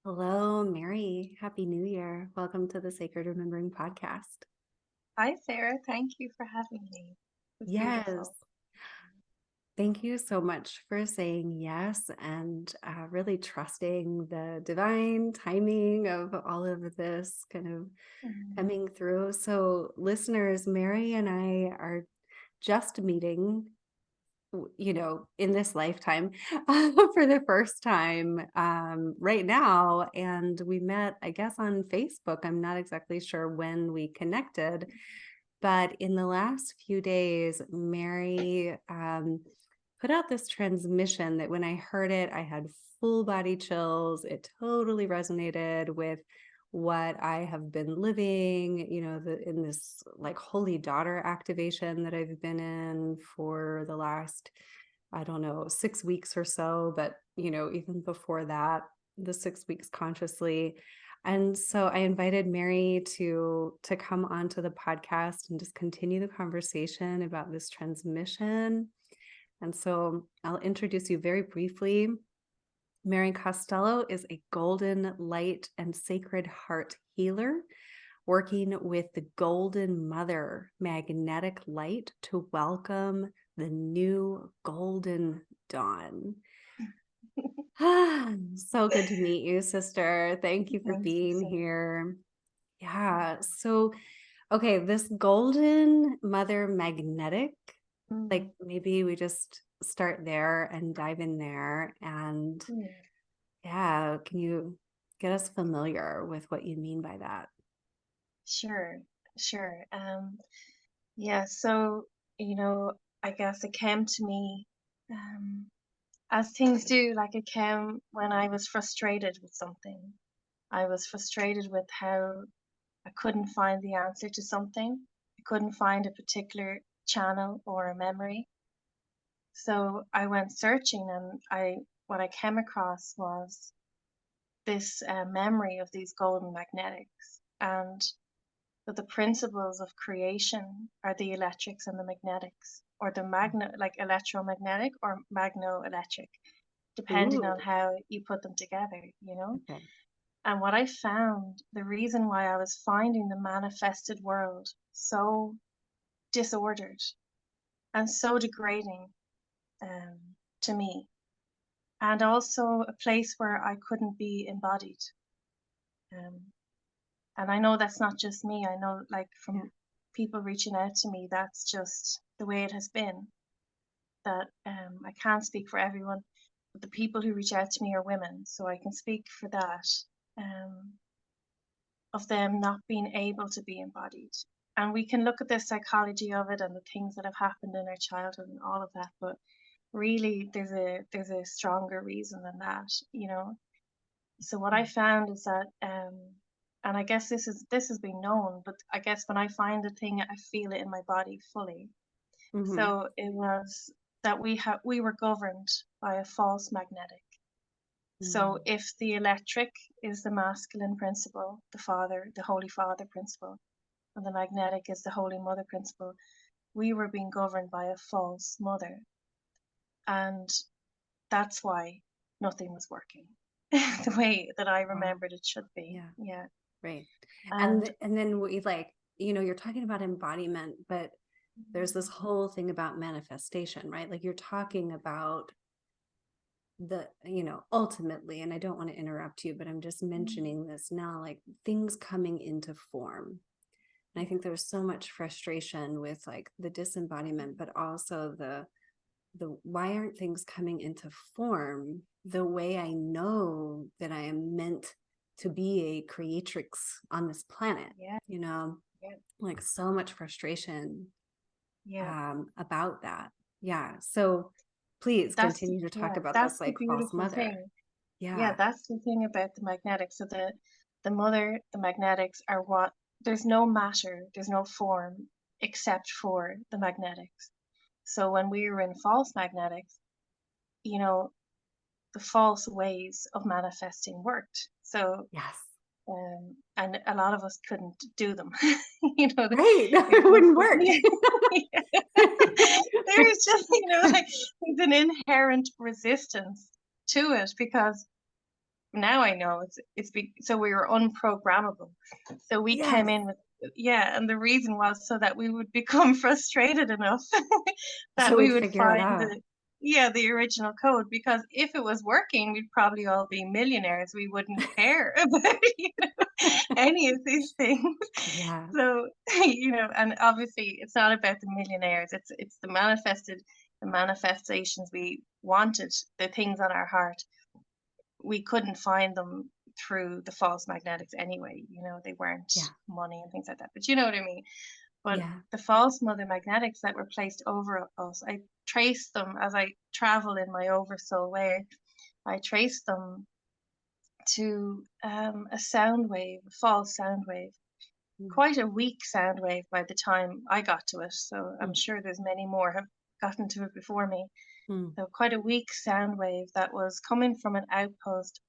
Hello, Mary. Happy New Year. Welcome to the Sacred Remembering podcast. Hi, Sarah. Thank you for having me. It was Yes. beautiful. Thank you so much for saying yes and really trusting the divine timing of all of this kind of Mm. coming through. So, listeners, Mary and I are just meeting, in this lifetime for the first time right now. And we met, I guess, on Facebook. I'm not exactly sure when we connected, but in the last few days, Mary put out this transmission that when I heard it, I had full body chills. It totally resonated with what I have been living, in this like holy daughter activation that I've been in for the last, I don't know, 6 weeks or so. But, even before that, the 6 weeks consciously. And so I invited Mary to come onto the podcast and just continue the conversation about this transmission. And so I'll introduce you very briefly. Mary Costello is a golden light and sacred heart healer working with the Golden Mother magnetic light to welcome the new golden dawn. So good to meet you, sister. Thank you for Thank you, being Sarah. here. Yeah. So, okay, this Golden Mother magnetic, like Mm. maybe we just start there and dive in there. And Yeah. yeah, can you get us familiar with what you mean by that? Sure, sure. Yeah, so, you know, I guess it came to me as things do, like it came when I was frustrated with something. I was frustrated with how I couldn't find the answer to something. I couldn't find a particular channel or a memory. So I went searching, and I what I came across was this memory of these golden magnetics, and that the principles of creation are the electrics and the magnetics, or the like electromagnetic or magnoelectric, depending on Ooh, how you put them together. okay. And what I found, the reason why I was finding the manifested world so disordered and so degrading to me, and also a place where I couldn't be embodied. Um, and I know that's not just me. I know, like, Yeah. from people reaching out to me, that's just the way it has been. That I can't speak for everyone, but the people who reach out to me are women, so I can speak for that. Um, of them not being able to be embodied. And we can look at the psychology of it and the things that have happened in our childhood and all of that, but really there's a stronger reason than that. So what I found is that, and I guess this has been known, but I guess when I find a thing, I feel it in my body fully. Mm-hmm. So it was that we were governed by a false magnetic. So Mm. if the electric is the masculine principle, the father, the Holy Father principle, and the magnetic is the Holy Mother principle, we were being governed by a false mother, and that's why nothing was working the way that I Wow. remembered it should be. Yeah. Yeah. Right. And And then we like, you're talking about embodiment, but there's this whole thing about manifestation, right? Like you're talking about ultimately, and I don't want to interrupt you, but I'm just mentioning this now, like things coming into form. And I think there's so much frustration with like the disembodiment, but also the why aren't things coming into form the way I know that I am meant to be a creatrix on this planet, yeah, you know, yeah, like so much frustration yeah. about that. Yeah. So please continue to talk about That's this the like false beautiful mother. thing. Yeah, Yeah. that's the thing about the magnetics. So the magnetics are what, there's no matter, there's no form except for the magnetics. So when we were in false magnetics, you know, the false ways of manifesting worked. So, Yes. and a lot of us couldn't do them. you know, Right. there's It just, wouldn't work. there's just, like, there's an inherent resistance to it because now I know so we were unprogrammable. So we came Yes. in with, yeah, and the reason was so that we would become frustrated enough that So we we'd would figure it find out. the original code, because if it was working, we'd probably all be millionaires. We wouldn't care about, any of these things. Yeah. So, and obviously it's not about the millionaires. It's the manifestations we wanted, the things on our heart. We couldn't find them through the false magnetics anyway. They weren't Yeah. money and things like that. But you know what I mean? But Yeah. the false mother magnetics that were placed over us, I traced them as I travel in my oversoul way. I traced them to a sound wave, a false sound wave, Mm, quite a weak sound wave by the time I got to it. So I'm mm, sure there's many more have gotten to it before me. mm, So quite a weak sound wave that was coming from an outpost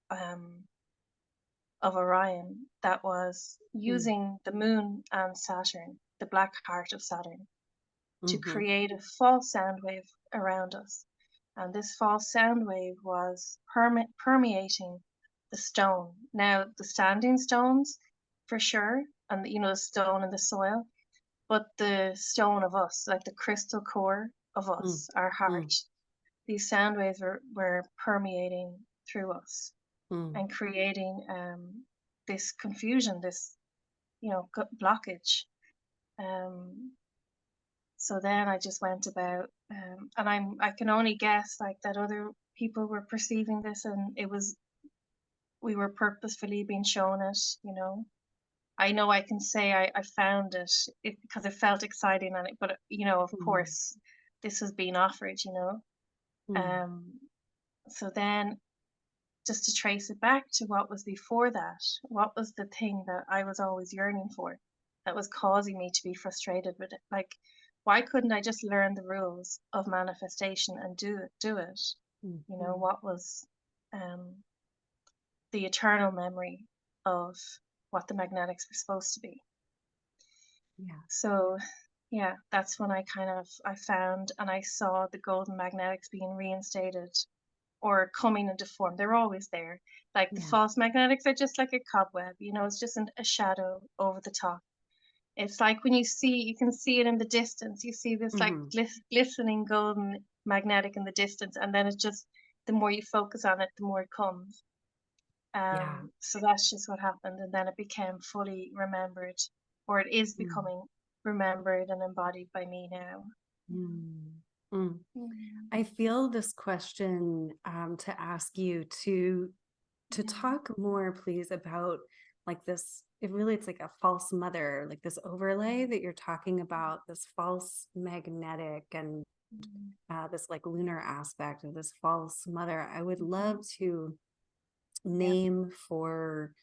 of Orion that was mm, using the moon and Saturn, the black heart of Saturn, to mhm, create a false sound wave around us. And this false sound wave was permeating the stone. Now, the standing stones, for sure, and the stone in the soil, but the stone of us, like the crystal core of mm, us, our mm, heart, these sound waves were permeating through us mm, and creating this confusion, this blockage. Um, so then I just went about, and I can only guess like that other people were perceiving this, and we were purposefully being shown it. I know I can say I found it because it felt exciting, but of mm, course this was being offered. mm. Um, so then, just to trace it back to what was before that, what was the thing that I was always yearning for, that was causing me to be frustrated with it? Like, why couldn't I just learn the rules of manifestation and do it? Mhm. What was um, the eternal memory of what the magnetics were supposed to be? Yeah. So, yeah, that's when I found and I saw the golden magnetics being reinstated or coming into form. They're always there. Like the Yeah. false magnetics are just like a cobweb, it's just a shadow over the top. It's like when you can see it in the distance. You see this like Mhm. glistening golden magnetic in the distance, and then the more you focus on it, the more it comes. Yeah. So that's just what happened, and then it became fully remembered, or it is Mm, becoming remembered and embodied by me now. mm, mm. Mm. I feel this question to ask you to Yeah. talk more, please, about like this. It's like a false mother, like this overlay that you're talking about, this false magnetic and Mm. this like lunar aspect of this false mother. I would Mhm. love to Yeah. name for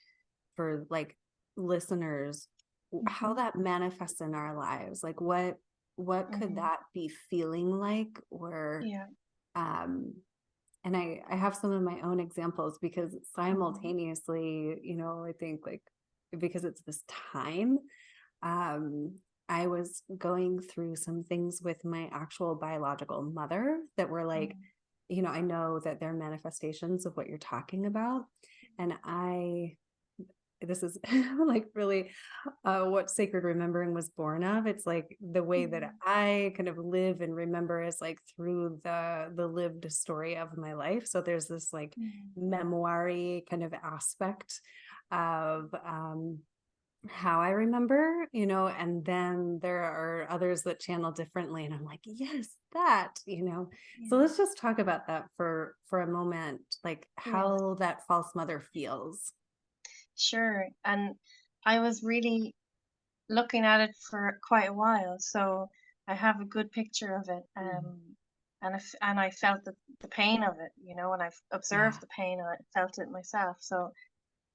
like listeners how Mhm. that manifests in our lives, like what could Mhm. that be feeling like, or Yeah. um and I have some of my own examples because Mhm. simultaneously, I think like because it's this time, um I was going through some things with my actual biological mother that were like, Mm. I know that they're manifestations of what you're talking about. And this is like really what Sacred Remembering was born of. It's like the way that Mm. I kind of live and remember is like through the lived story of my life. So there's this like Mm. memoir kind of aspect of how I remember, and then there are others that channel differently. And I'm like, yes, that. So Yeah. let's just talk about that for a moment, like Yeah. how that false mother feels. Sure. And I was really looking at it for quite a while, so I have a good picture of it. Mm. And I felt the pain of it, and I've Yeah. observed the pain and I felt it myself. So,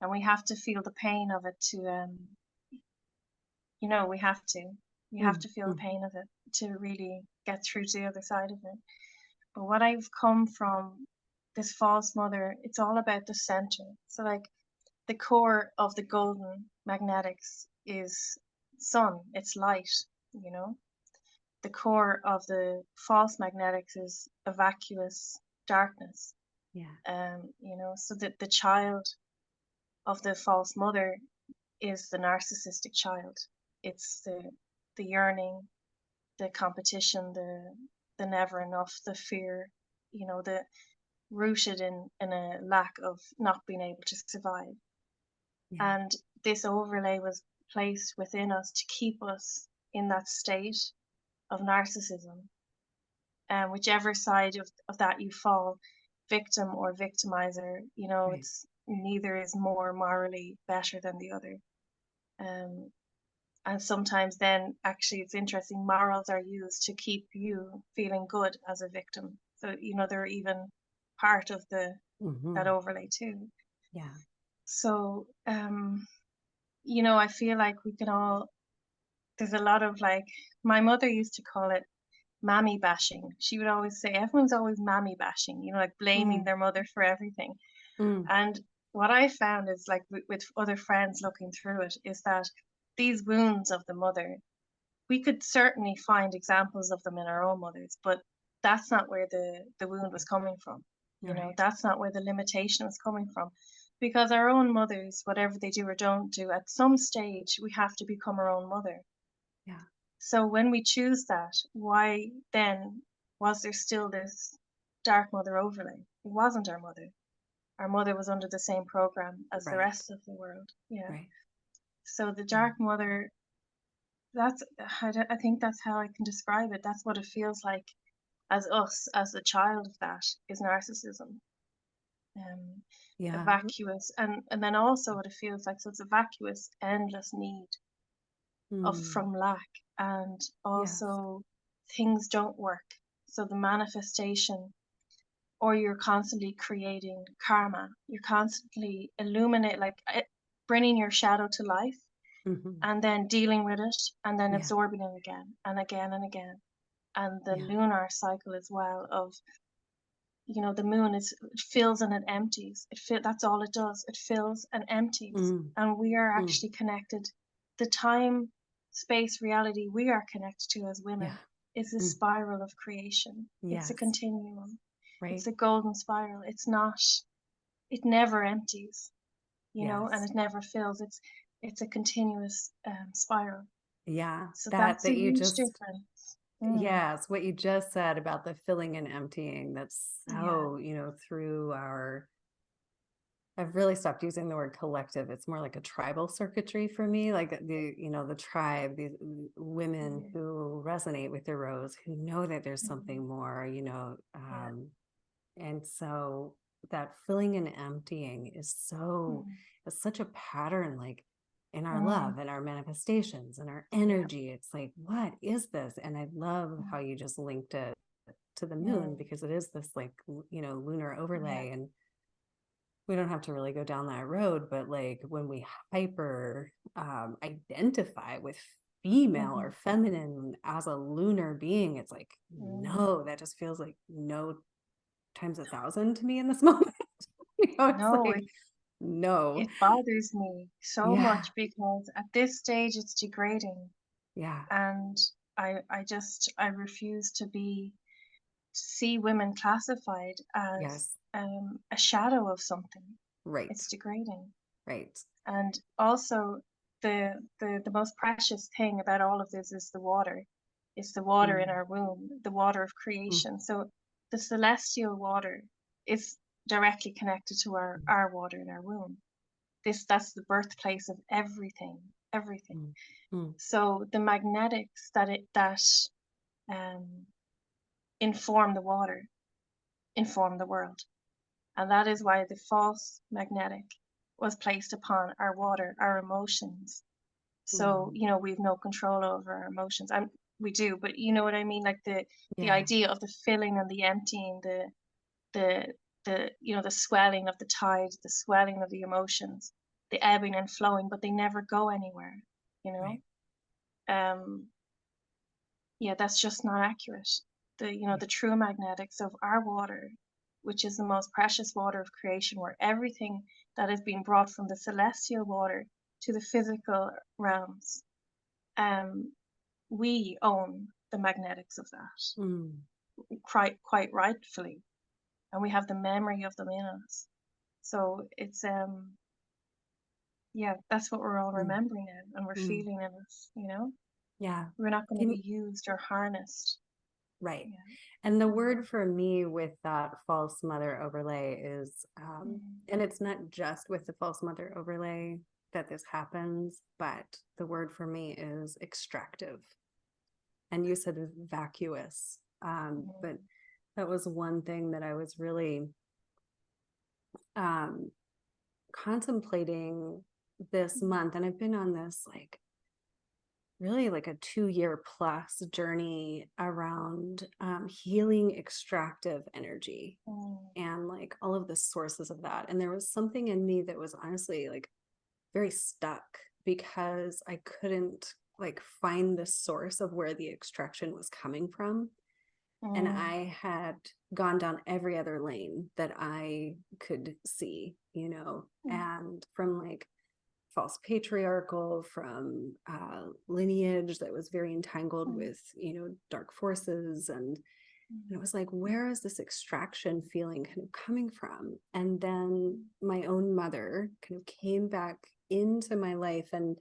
and we have to feel the pain of it to, we have to. You have Mm, to feel the mm, pain of it to really get through to the other side of it. But what I've come from this false mother, it's all about the center. So like the core of the golden magnetics is sun, it's light, you know. The core of the false magnetics is a vacuous darkness. Yeah. So that the child of the false mother is the narcissistic child. It's the yearning, the competition, the never enough, the fear, the rooted in a lack of not being able to survive. Yeah. And this overlay was placed within us to keep us in that state of narcissism. And whichever side of that you fall, victim or victimizer, Right. it's neither is more morally better than the other. Um, and sometimes then actually it's interesting, morals are used to keep you feeling good as a victim. So, they're even part of the that Hmm. overlay too. Yeah. So, I feel like we can all, there's a lot of like, my mother used to call it mammy bashing. She would always say, everyone's always mammy bashing, like blaming Mm. their mother for everything. Mm. And what I found is like with other friends looking through it, is that these wounds of the mother, we could certainly find examples of them in our own mothers, but that's not where the wound was coming from. Right. That's not where the limitation was coming from. Because our own mothers, whatever they do or don't do, at some stage we have to become our own mother. Yeah. So when we choose that, why then was there still this dark mother overlay? It wasn't our mother. Our mother was under the same program as the Right. rest of the world. Yeah. Right. So the Yeah. dark mother, that's, I think that's how I can describe it. That's what it feels like as us, as the child of that, is narcissism. Um, a Yeah. vacuous, and then also what it feels like. So it's a vacuous, endless need of Mm. from lack, and Yes. also things don't work. So the manifestation, or you're constantly creating karma. You're constantly bringing your shadow to life, Hmm. and then dealing with it, and then Yeah. absorbing it again and again and again. And the Yeah. lunar cycle as well of, the moon is, it fills and it empties. That's all it does. It fills and empties. Mm. And we are Mm. actually connected. The time, space, reality we are connected to as Yeah. women is a Mm. spiral of creation. It's a Yes. continuum. It's Right. a golden spiral. It's not, it never empties, and Yes. it never fills. It's a continuous spiral. Yeah. So That that's a that you huge just difference. Mm, yes, what you just said about the filling and emptying, that's yeah. so, through our I've really stopped using the word collective. It's more like a tribal circuitry for me, like the tribe, these women Yeah. who resonate with the rose, who know that there's Mm, something more, yeah. and so that filling and emptying is Mm, it's such a pattern, like in our mm, love and our manifestations and our yeah. energy. It's like, what is this? And I love how Mm, you just linked it to the moon, mm, because it is this like, lunar yeah. overlay. And we don't have to really go down that road, but like when we hyper identify with female Mm-hmm. or feminine as a lunar being, it's like, Mm. no, that just feels like no times 1,000 to me in this moment. It's No, like, no. it bothers me so Yeah. much because at this stage it's degrading, Yeah. and I refuse to see women classified as Yes. a shadow of something. Right. It's degrading. Right. And also the most precious thing about all of this is the water. It's the water in Mm, our womb, the water of mm, creation. So the celestial water is directly connected to mm, our water in our womb. That's the birthplace of everything, everything. mm, mm, So the magnetics that um, inform the water inform the world. And that is why the false magnetic was placed upon our water, our emotions. So, mm. we've no control over our emotions. We do, but you know what I mean? Like the Yeah. idea of the filling and the emptying, the the swelling of the tide, the swelling of the emotions, the ebbing and flowing, but they never go anywhere, you know? Right. Um, yeah, that's just not accurate. Right. The true magnetics of our water, which is the most precious water of creation, where everything that is being brought from the celestial water to the physical realms, um, we own the magnetics of that, Mm, quite rightfully. and we have the memory of them in us. So it's yeah, that's what we're all Mm, remembering now, and we're mm. feeling in us, you know? Yeah. We're not going to Can be used or harnessed. Right. Yeah. And the Mm, word for me with that false mother overlay is, mm, and it's not just with the false mother overlay that this happens, but the word for me is extractive. And you said vacuous. But mm, that was one thing that I was really um, contemplating this mm, month. And I've been on this like really like a 2 year plus journey around healing extractive energy mm, and like all of the sources of that. And there was something in me that was honestly like very stuck because I couldn't like find the source of where the extraction was coming from. And mm, I had gone down every other lane that I could see, you know, mm, and from like false patriarchal, from lineage that was very entangled mm, with, you know, dark forces. And it mm, was like, where is this extraction feeling kind of coming from? And then my own mother kind of came back into my life, and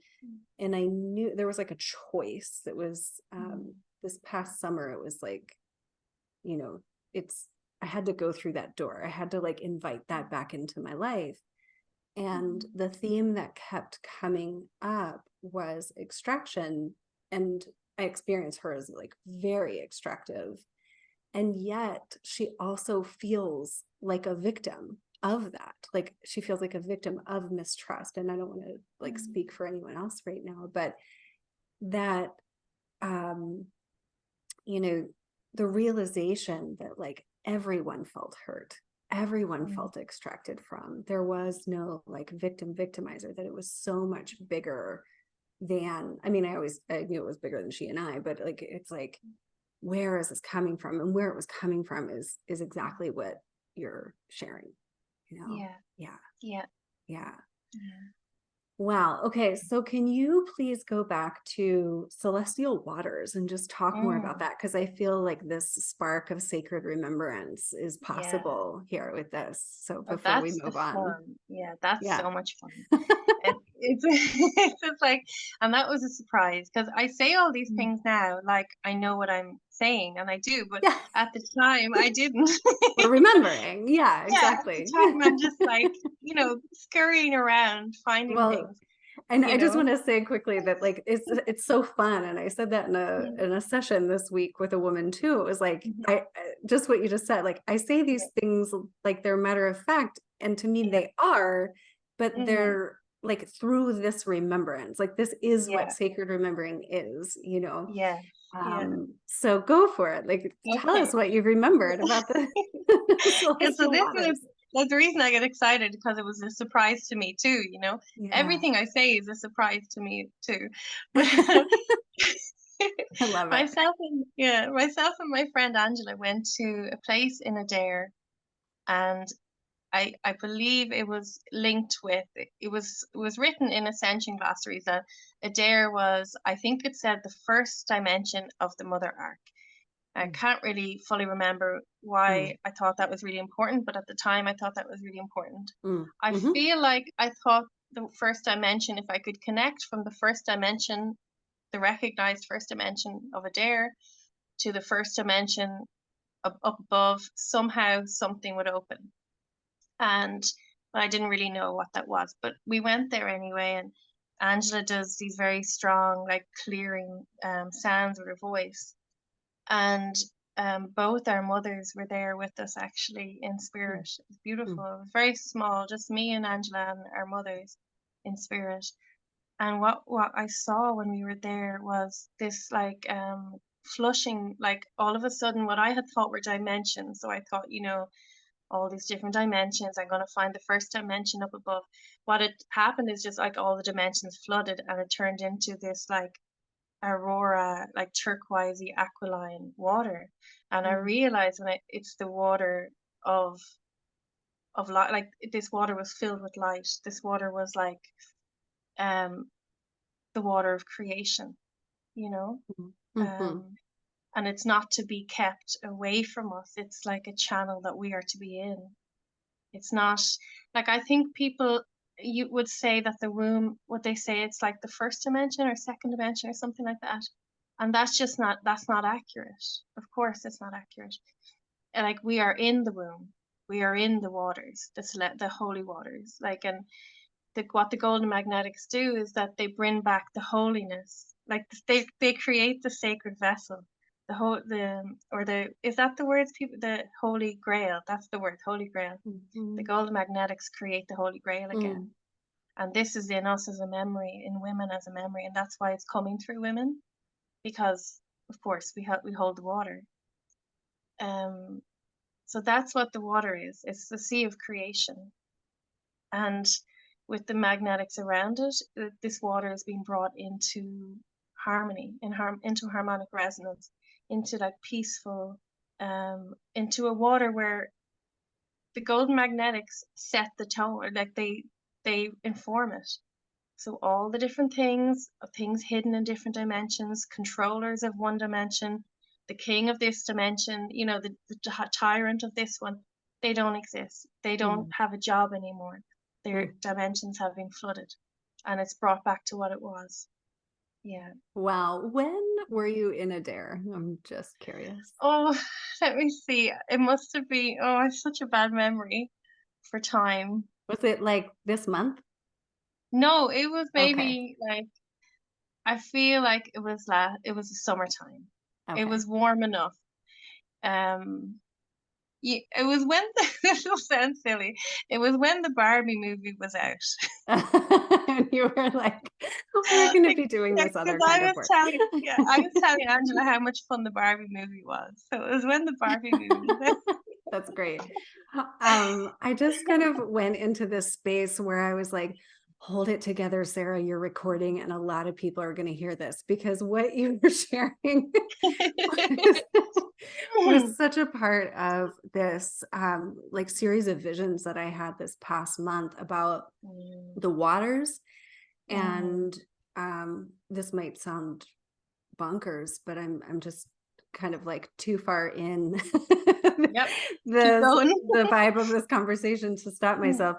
I knew there was like a choice that was mm, this past summer. It was like, you know, it's I had to go through that door. I had to like invite that back into my life. And mm, the theme that kept coming up was extraction. And I experienced her as like very extractive. And yet she also feels like a victim of that. Like she feels like a victim of mistrust. And I don't want to like mm, speak for anyone else right now, but that, um, you know, the realization that like everyone felt hurt, everyone mm, felt extracted from. There was no like victim victimizer, that it was so much bigger than, I mean, I knew it was bigger than she and I, but like it's like, where is this coming from? And where it was coming from is mm. exactly what you're sharing, you know? Yeah, Yeah. yeah, Yeah. yeah. Wow. Okay. So can you please go back to celestial waters and just talk more about Mm, that? Because I feel like this spark of sacred remembrance is yeah. possible here with this. So Oh, before we that's the move on. fun. Yeah, that's Yeah. so much fun. And it's it's just like, and that was a surprise because I say all these Mm. things now, like I know what I'm saying, and I do, but Yeah. at the time I didn't. We're remembering. Yeah, Yeah, at the exactly. time I'm just like, scurrying around finding Well, things, and you I just know? want to say quickly that like it's so fun, and I said that Yeah. in a session this week with a woman too. It was like Mhm. just what you just said. Like I say Yeah. these things like they're matter of fact, and to me Yeah. they are, but Mhm. they're like through this remembrance. Like this is what Yeah. sacred remembering is, you know. Yeah. Yeah. So go for it. Like tell us Okay. what you've remembered about the Yeah, so celestial this was waters. that's the reason I get excited because it was a surprise to me too, you know? Yeah. Everything I say is a surprise to me too. But I love it. myself and my friend Angela went to a place in Adair, and I believe it was linked with it was written in Ascension glossaries that Adair was, I think it said, the first dimension of the Mother Ark. I Mm, can't really fully remember mm, why I thought that was really important, but at the time I thought that was really important. mm, I mhm, feel like I thought the first dimension, if I could connect from the first dimension, the recognized first dimension of Adair, to the first dimension up above, somehow something would open. And but I didn't really know what that was. But we went there anyway, and Angela does these very strong, like clearing sounds with her voice. And both our mothers were there with us actually in mm, spirit. It was beautiful. mm, It was very small, just me and Angela and our mothers in spirit. And what I saw when we were there was this like flushing, like all of a sudden what I had thought were dimensions. So I thought, all these different dimensions. I'm going to find the first dimension up above. What had happened is just like all the dimensions flooded and it turned into this like aurora, like turquoisey aquiline water. And I mm, realized when it's the water of light. Like this water was filled with light. This water was like um the water of creation, you know. mm, mhm, Um and it's not to be kept away from us. It's like a channel that we are to be in. It's not like, I think people, you would say that the womb, what they say, it's like the first dimension or second dimension or something like that. And that's not accurate. Of course, it's not accurate. Like, we are in the womb, we are in the waters, the holy waters. Like, and what the golden magnetics do is that they bring back the holiness. Like, they create the sacred vessel, the whole the or the is that the words, people, the holy grail, that's the word, holy grail. The Mhm. golden magnetics create the holy grail Mm. again. And this is in us as a memory, in women as a memory, and that's why it's coming through women, because of course we hold the water. Um so that's what the water is. It's the sea of creation. And with the magnetics around it, this water is being brought into harmony, into harmonic resonance, into like peaceful, into a water where the golden magnetics set the tone, like they inform it. So all the different things hidden in different dimensions, controllers of one dimension, the king of this dimension, the tyrant of this one, they don't exist. They don't Mm. have a job anymore. Their Mm. dimensions have been flooded, and it's brought back to what it was. Yeah. Wow. When were you in Adair? I'm just curious. Oh, let me see. It must have been, oh, I have such a bad memory for time. Was it like this month? No, it was Okay. maybe like, I feel like it was the summertime. It Okay. was warm enough. Um, yeah, it was when this will sound silly. It was when the Barbie movie was out. And you were like, we're going to be doing Yeah, this other because kind of work. I was telling Angela how much fun the Barbie movie was. So it was when the Barbie movie was out. That's great. I just kind of went into this space where I was like, hold it together, Sarah, you're recording, and a lot of people are going to hear this because what you were sharing was, was such a part of this like series of visions that I had this past month about Mm, the waters. mm. And this might sound bonkers, but I'm just kind of like too far in Yep. Keep this going. the vibe of this conversation to stop Mm, myself.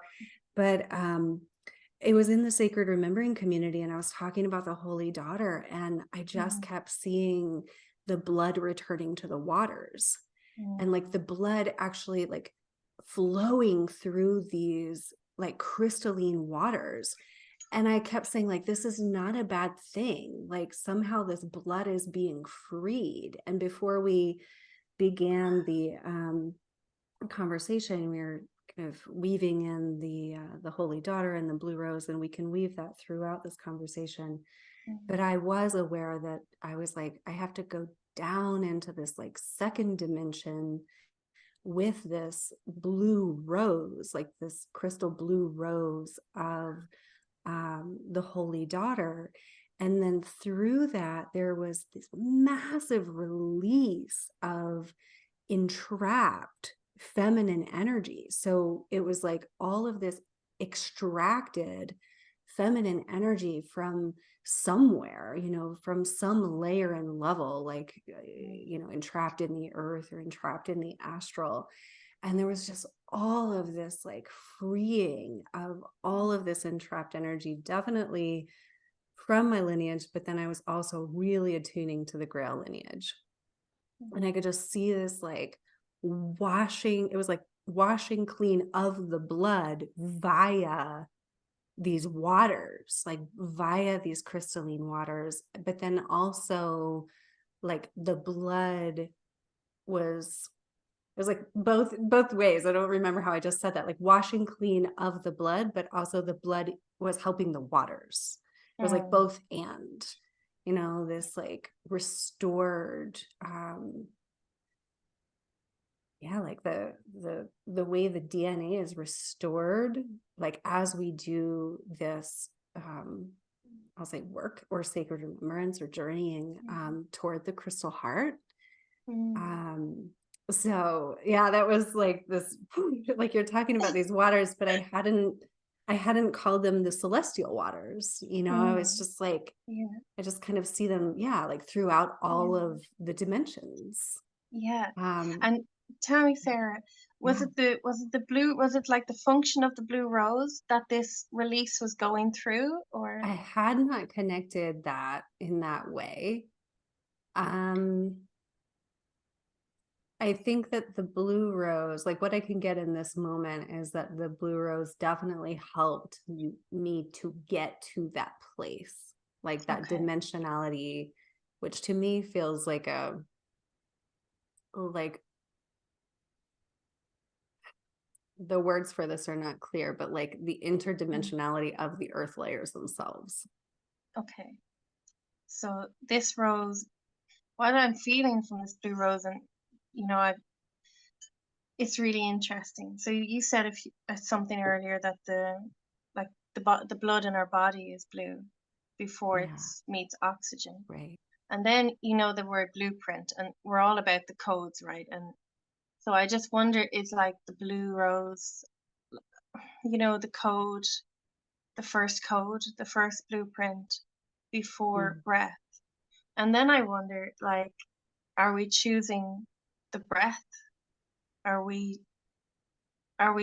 But it was in the Sacred Remembering community, and I was talking about the Holy Daughter, and I just mm, kept seeing the blood returning to the waters, and like the mm, blood actually like flowing through these like crystalline waters. And I kept saying, like, this is not a bad thing. Like, somehow this blood is being freed. And before we began the conversation, we were kind of weaving in the Holy Daughter and the Blue Rose, and we can weave that throughout this conversation. But mm, I was aware that I was like, I have to go down into this like second dimension with this blue rose, like this crystal blue rose of the Holy Daughter. And then through that, there was this massive release of entrapped feminine energy. So it was like all of this extracted feminine energy from somewhere, from some layer and level, like, entrapped in the earth or entrapped in the astral. And there was just all of this like freeing of all of this entrapped energy, definitely from my lineage, but then I was also really attuning to the Grail lineage. And I could just see this like it was like washing clean of the blood via these waters, like via these crystalline waters. But then also like the blood was it was like both ways. I don't remember how I just said that, like washing clean of the blood, but also the blood was helping the waters. It was like mm, both and, this like restored yeah, like the way the DNA is restored, like as we do this I'll say work or sacred remembrance or journeying toward the crystal heart. mm, um so yeah, that was like this like you're talking about these waters, but I hadn't called them the celestial waters, it's Mm, just like, yeah, I just kind of see them, yeah, like throughout all yeah, of the dimensions. yeah. Um, And tell me, Sarah, yeah, was it the blue, was it like the function of the blue rose that this release was going through, I or had not connected that in that way. Um, I think that the blue rose, like what I can get in this moment is that the blue rose definitely helped me to get to that place, like that okay, dimensionality, which to me feels like the words for this are not clear, but like the mm, interdimensionality of the earth layers themselves. okay. So this rose, what I'm feeling from this blue rose, and I it's really interesting. So you said something earlier that like the blood in our body is blue before it Yeah, meets oxygen. right. And then the word blueprint, and we're all about the codes, right? And so I just wonder, is like the blue rose, the code, the first blueprint before Mm. breath. And then I wonder, like, are we choosing the breath? Are we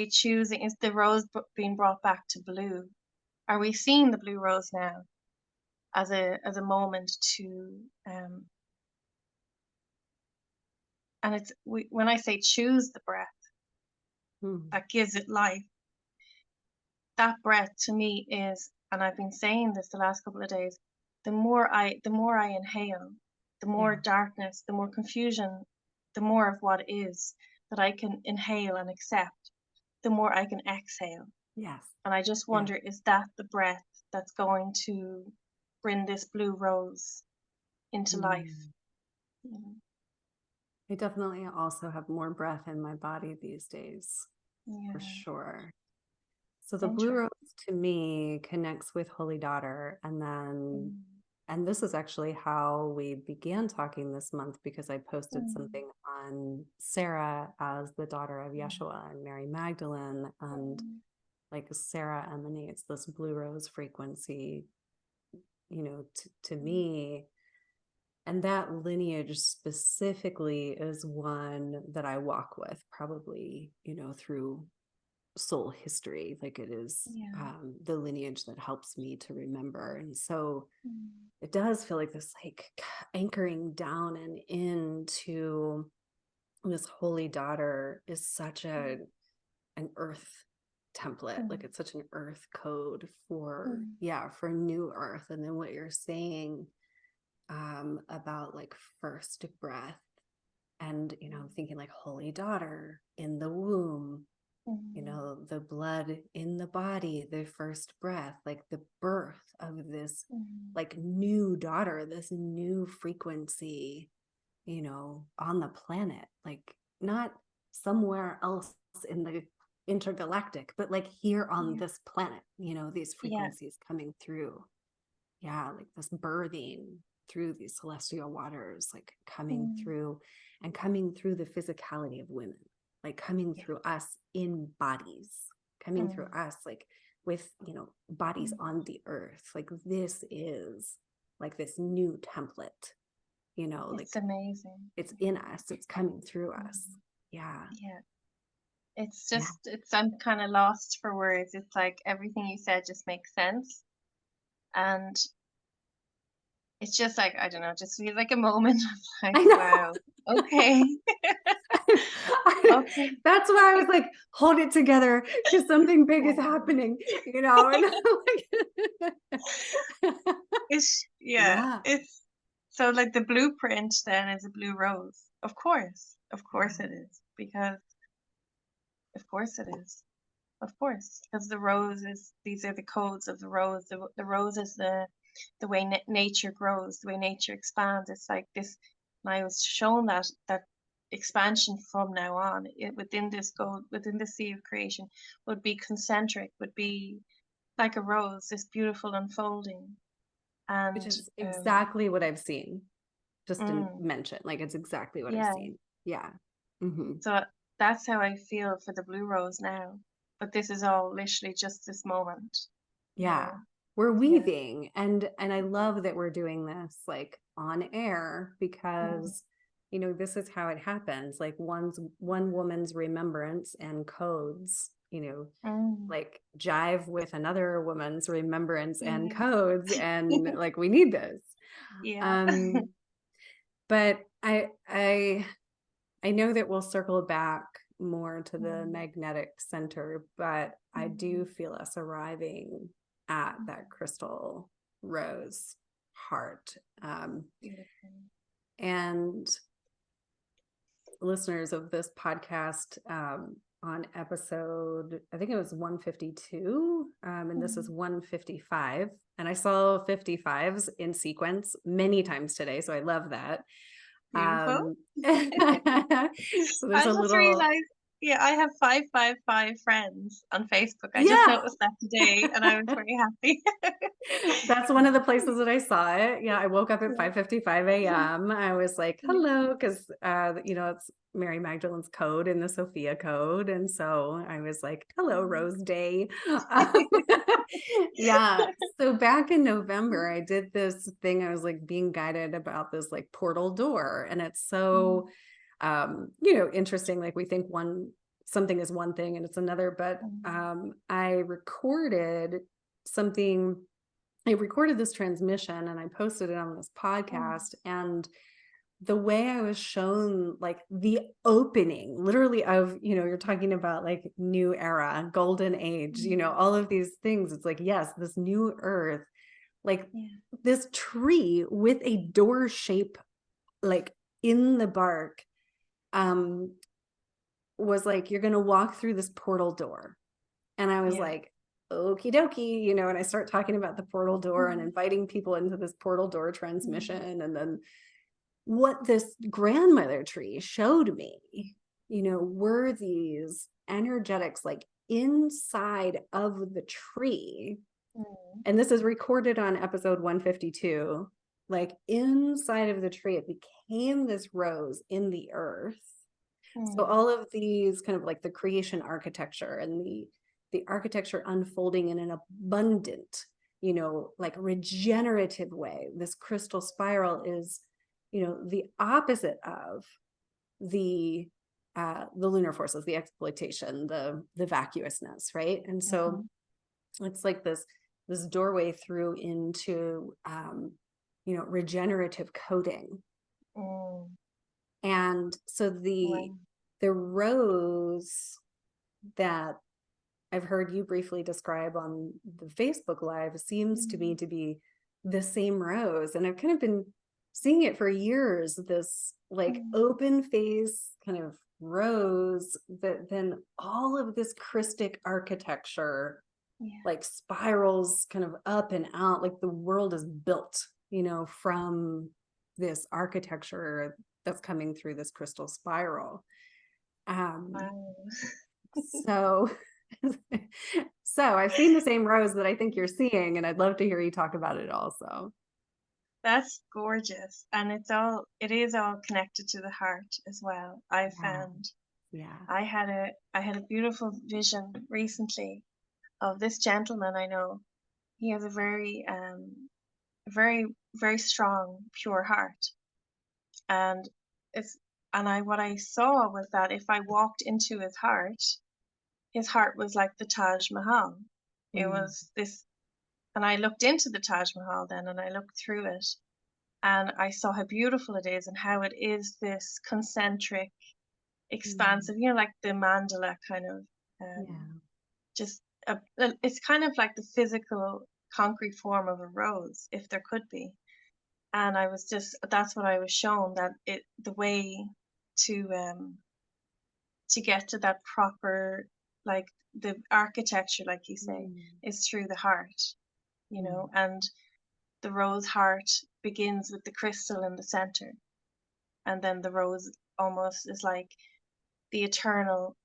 choosing, is the rose being brought back to blue? Are we seeing the blue rose now as a moment to and when I say choose the breath Mm. that gives it life, that breath to me is, and I've been saying this the last couple of days, the more I inhale, the more Yeah, darkness, the more confusion, the more of what is that I can inhale and accept, the more I can exhale. yes, And I just yeah. wonder, is that the breath that's going to bring this blue rose into life? Mm. You I definitely also have more breath in my body these days, for Yeah, sure. So the blue rose interesting. to me connects with Holy Daughter. Mm, And this is actually how we began talking this month because I posted mm, something on Sarah as the daughter of mm, Yeshua and Mary Magdalene. And mm, like Sarah emanates this blue rose frequency, to mm, me. And that lineage specifically is one that I walk with probably, through soul history. Like it is yeah. the lineage that helps me to remember. And so Mm, it does feel like this like anchoring down and into this holy daughter is such an earth template. mm, Like it's such an earth code for, mm, yeah, for new earth. And then what you're saying about like first breath and, thinking like holy daughter in the womb, mm, the blood in the body, the first breath, like the birth of this mm, like new daughter, this new frequency, on the planet, like not somewhere else in the intergalactic, but like here on yeah, this planet, these yeah, frequencies coming through. Yeah, like this birthing through these celestial waters, like coming mm, through and coming through the physicality of women, like coming yeah, through us in bodies, coming through mm, us like with, bodies mm. on the earth. Like this is like this new template, It's like amazing. it's in us, it's coming through us. Mm, Yeah. yeah, it's Yeah. just, I'm kind of lost for words. It's like everything you said just makes sense. And it's just like, I don't know, just feels like a moment of like, I know. wow, okay, okay. That's why I was like, hold it together because something big is Wow. happening, and like, Yeah, yeah, it's so like the blueprint then is a blue rose. Of course yeah, it is, because of course it is. Of course, because the rose is, these are the codes of the rose. The rose is the way nature grows, the way nature expands. It's like this, and I was shown that expansion from now on, within this goal, within the sea of creation, would be concentric, would be like a rose, this beautiful unfolding. which And is exactly what I've seen. Just to mm, mention, like it's exactly what I've yeah, seen. Yeah. Hmm. so that's how I feel for the blue rose now. but this is all literally just this moment, you Yeah. know? We're Yeah. weaving, and I love that we're doing this like on air Mm. because this is how it happens. Like one woman's remembrance and codes, Mm. like jive with another woman's remembrance and Yeah. codes, and like we need this. Yeah. Um but I know that we'll circle back more to the Mm. magnetic center, but I do Mm. feel us arriving at that crystal rose heart. Beautiful. And listeners of this podcast, on episode, I think it was 152, and this is Mm. 155. And I saw 55s in sequence many times today, so I love that. Beautiful. Um, so there's I a just little, realized, yeah, I have 555 friends on Facebook. I just yeah. noticed that today and I was very happy. That's one of the places that I saw it. Yeah, I woke up at Yeah. 5:55 a.m. I was like, Yeah. hello, because it's Mary Magdalene's code and the Sophia code. And so I was like, hello, Mm. Rose Day. Yeah. So back in November, I did this thing. I was like being guided about this like portal door. And it's Mm. so interesting. Like we think something is one thing and it's another, but Mm. something I recorded this transmission and I posted it on this Mm. podcast. And the way I was shown, like the opening, literally, of, you're talking about like new era, golden age, Mm. all of these things. It's like, yes, this new earth, like Yeah. this tree with a door shape, like in the bark, um, was like, you're going to walk through this portal door. And I was Yeah. like, okie dokie, and I start talking about the portal door and Mm. inviting people into this portal door Mm. transmission. And then what this grandmother tree showed me, were these energetics like inside of the tree. Mm. And this is recorded on episode 152. Like inside of the tree, it became this rose in the earth. So Mm. all of these kind of like the creation architecture and the architecture unfolding in an abundant, like regenerative way. This crystal spiral is, the opposite of the lunar forces, the exploitation, the vacuousness, right? And so Mhm. it's like this doorway through into regenerative coding. Mm. And so Wow. the rose that I've heard you briefly describe on the Facebook Live seems to me Mm. to be the same rose. And I've kind of been seeing it for years, this like Mm. open face kind of rose that then all of this Christic architecture Yeah. like spirals kind of up and out, like the world is built, from this architecture that's coming through this crystal spiral. Um, Wow. so, so I've seen the same rose that I think you're seeing, and I'd love to hear you talk about it also. That's gorgeous. And it is all connected to the heart as well. I Yeah, found yeah. I had a beautiful vision recently of this gentleman I know. He has a very, very strong, pure heart. And it's and I what I saw was that if I walked into his heart was like the Taj Mahal. It Mm, was this, and I looked into the Taj Mahal then and I looked through it and I saw how beautiful it is and how it is this concentric, mm, expansive, like the mandala kind of, um, yeah. just it's kind of like the physical concrete form of a rose, if there could be. And that's what I was shown, that the way to um to get to that proper, like the architecture, like you say, Mm, is through the heart, mm, and the rose heart begins with the crystal in the center, and then the rose almost is like the eternal,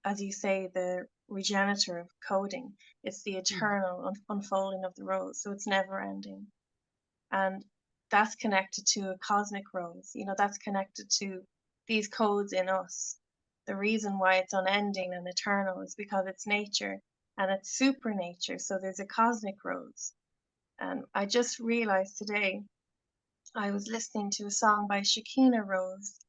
as you say, the regenerative coding. It's the mm, eternal unfolding of the rose, so it's never ending. And that's connected to a cosmic rose, that's connected to these codes in us. the reason why it's unending and eternal is because it's nature and it's super nature. So there's a cosmic rose. And I just realized today I was listening to a song by Shakina Rose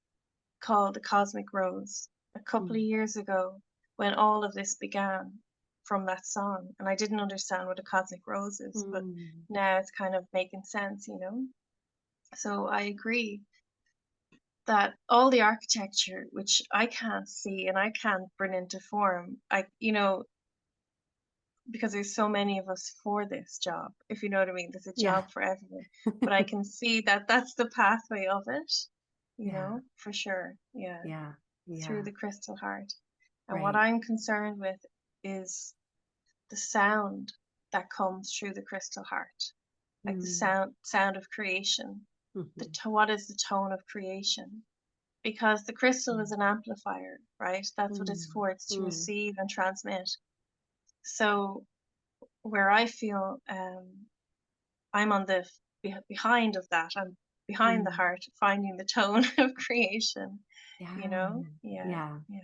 called The Cosmic Rose a couple of Mm, years ago when all of this began from that song. And I didn't understand what a cosmic rose is, but mm, now it's kind of making sense, you know? So I agree that all the architecture, which I can't see and I can't bring into form, because there's so many of us for this job, if you know what I mean, there's a yeah. job for everyone. But I can see that that's the pathway of it, Yeah. for sure. Yeah, Yeah. through Yeah. the crystal heart. And what Right. I'm concerned with is the sound that comes through the crystal heart, like the Mm, sound of creation. mhm, What is the tone of creation? Because the crystal is mm, an amplifier, right? That's what it's mm, for. It's to mm, receive and transmit. So where I feel I'm on the behind of that. I'm behind the mm. heart, finding the tone of creation. Yeah. Yeah, Yeah. yeah,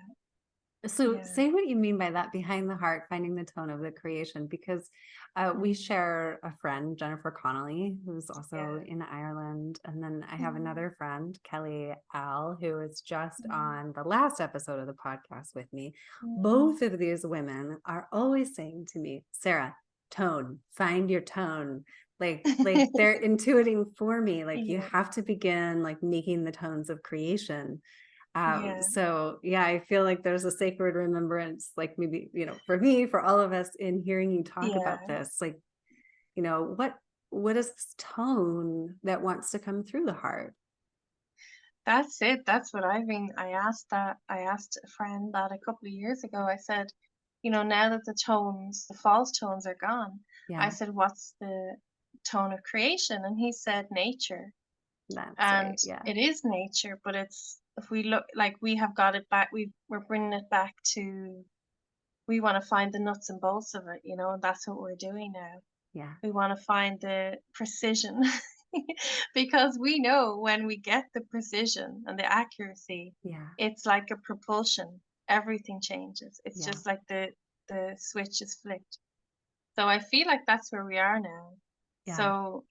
So yeah. say what you mean by that, behind the heart, finding the tone of the creation, because we Mm, share a friend, Jennifer Connolly, who's also yeah. in Ireland. And then I have Mm, another friend, Kelly Al, who is just mm, on the last episode of the podcast with me. mm. Both of these women are always saying to me, Sarah, tone, find your tone. Like they're intuiting for me, like you Yeah, have to begin like making the tones of creation. yeah, So yeah, I feel like there's a sacred remembrance, like maybe, for me, for all of us in hearing you talk about yeah. this, like, what is this tone that wants to come through the heart? That's it. That's what I've been. I asked a friend that a couple of years ago. I said, now that the false tones are gone, I Yeah, said, what's the tone of creation? And he said, nature. that's And right. Yeah. it is nature, but if we look like we have got it back, we're bringing it back to, we want to find the nuts and bolts of it, and that's what we're doing now. Yeah. We want to find the precision because we know when we get the precision and the accuracy, Yeah. it's like a propulsion. Everything changes. It's Yeah. just like the switch is flicked. So I feel like that's where we are now. Yeah. So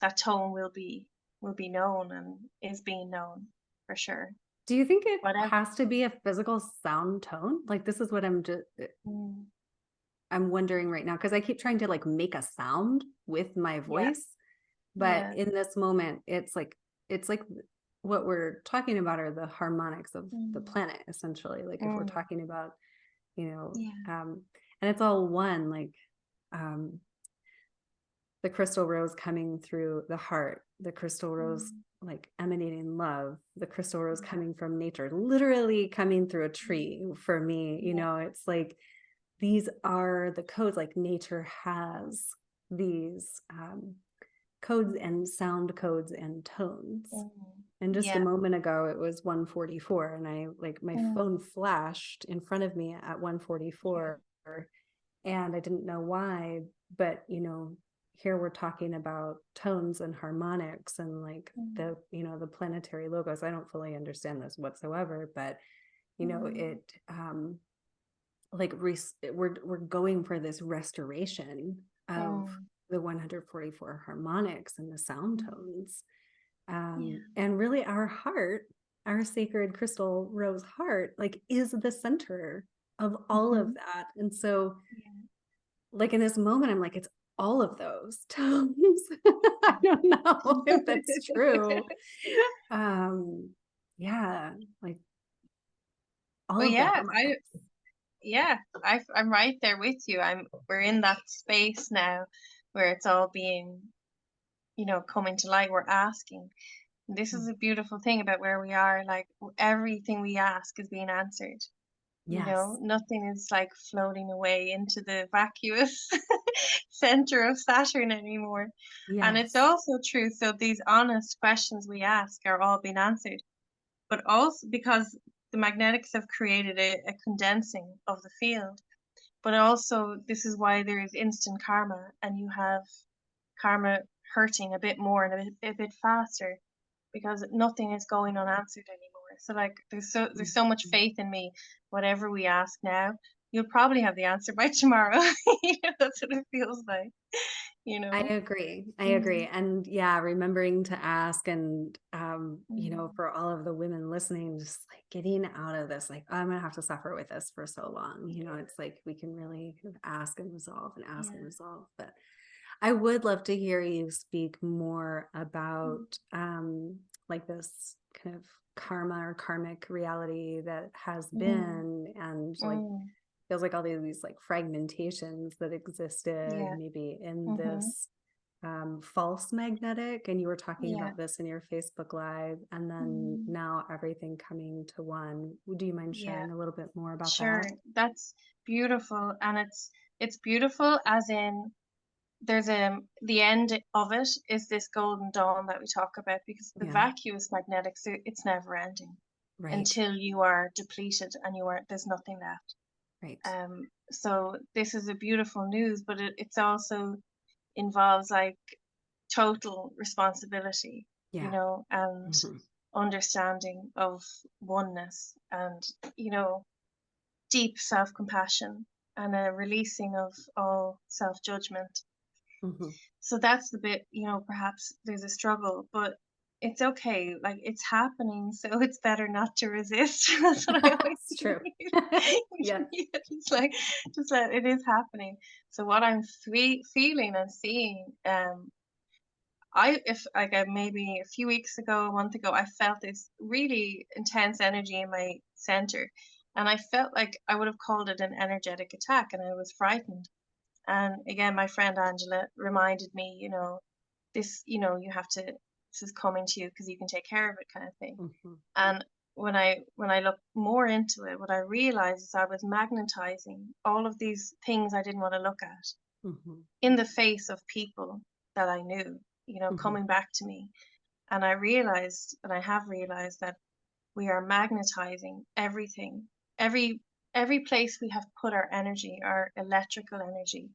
that tone will be known and is being known for sure. Do you think it Whatever. has to be a physical sound tone? Like this is what Mm, I'm wondering right now, because I keep trying to like make a sound with my yeah, voice. But yeah, in this moment, it's like what we're talking about are the harmonics of the mm, planet, essentially. Like if we're mm, talking about, you know, yeah, um, and it's all one, like um, the crystal rose coming through the heart, the crystal rose mm, like emanating love, the crystal rose yeah, coming from nature, literally coming through a mm, tree for me. yeah, It's like these are the codes, like nature has these codes mm, and sound codes and tones. mm, And just a yeah, moment ago, it was 1:44, and I like my phone mm, flashed in front of me at yeah, 1:44, and I didn't know why. But here we're talking about tones and harmonics and like mm, the planetary logos. I don't fully understand this whatsoever, but mm, it like we're going for this restoration of mm, the 144 harmonics and the sound mm, tones, yeah, and really our sacred crystal rose heart like is the center of all of mhm, that. And so yeah, like in this moment I'm like, it's all of those tones. I don't know if that's true. um yeah, like all but of the yeah, harmonics. I'm right there with you. We're in that space now where it's all being, coming to light. We're asking. This is a beautiful thing about where we are. Like everything we ask is being answered. Yes. Nothing is like floating away into the vacuous center of Saturn anymore. And it's Yes. also true. So these honest questions we ask are all being answered, but also because the magnetics have created a condensing of the field. But also, this is why there is instant karma, and you have karma hurting a bit more and a bit faster because nothing is going unanswered anymore. So like there's so much Mhm. faith in me. Whatever we ask now, you'll probably have the answer by tomorrow. That's what it feels like, you I know? agree. I agree. Mm, And yeah, remembering to ask and mm, for all of the women listening, just like getting out of this, like, I'm gonna have to suffer with this for so long. It's like we can really kind of ask and resolve and ask and yeah. resolve. But I would love to hear you speak more Mm, about like this kind of karma or karmic reality that has mhm, been, and like mm, feels like all these like fragmentations that existed yeah. maybe in Mhm. this false magnetic, and you were talking Yeah. about this in your Facebook live, and then Mm, now everything coming to one. Do you mind yeah. sharing a little bit more about Sure. that? That's beautiful, and it's beautiful as in there's the end of it is this golden dawn that we talk about, because the Yeah, vacuous magnetics, it's never ending right, until you are depleted and there's nothing left. right. So this is a beautiful news, but it's also involves like total responsibility, Yeah. and Hmm. understanding of oneness, and you know deep self-compassion, and a releasing of all self-judgment. Hmm. So that's the bit, perhaps there's a struggle, but it's okay. Like it's happening, so it's better not to resist. That's what I always It's true. Yes. yeah, just let it is happening. So what I'm feeling and seeing, if like maybe a few weeks ago, a month ago, I felt this really intense energy in my center, and I felt like I would have called it an energetic attack, and I was frightened. And again, my friend Angela reminded me, this, you have to, this is coming to you because you can take care of it, kind of thing. Hmm. And when I looked more into it, what I realized is I was magnetizing all of these things I didn't want to look at Hmm. in the face of people that I knew, Hmm. coming back to me. And I realized, and I have realized, that we are magnetizing everything, every every place we have put our energy, our electrical energy,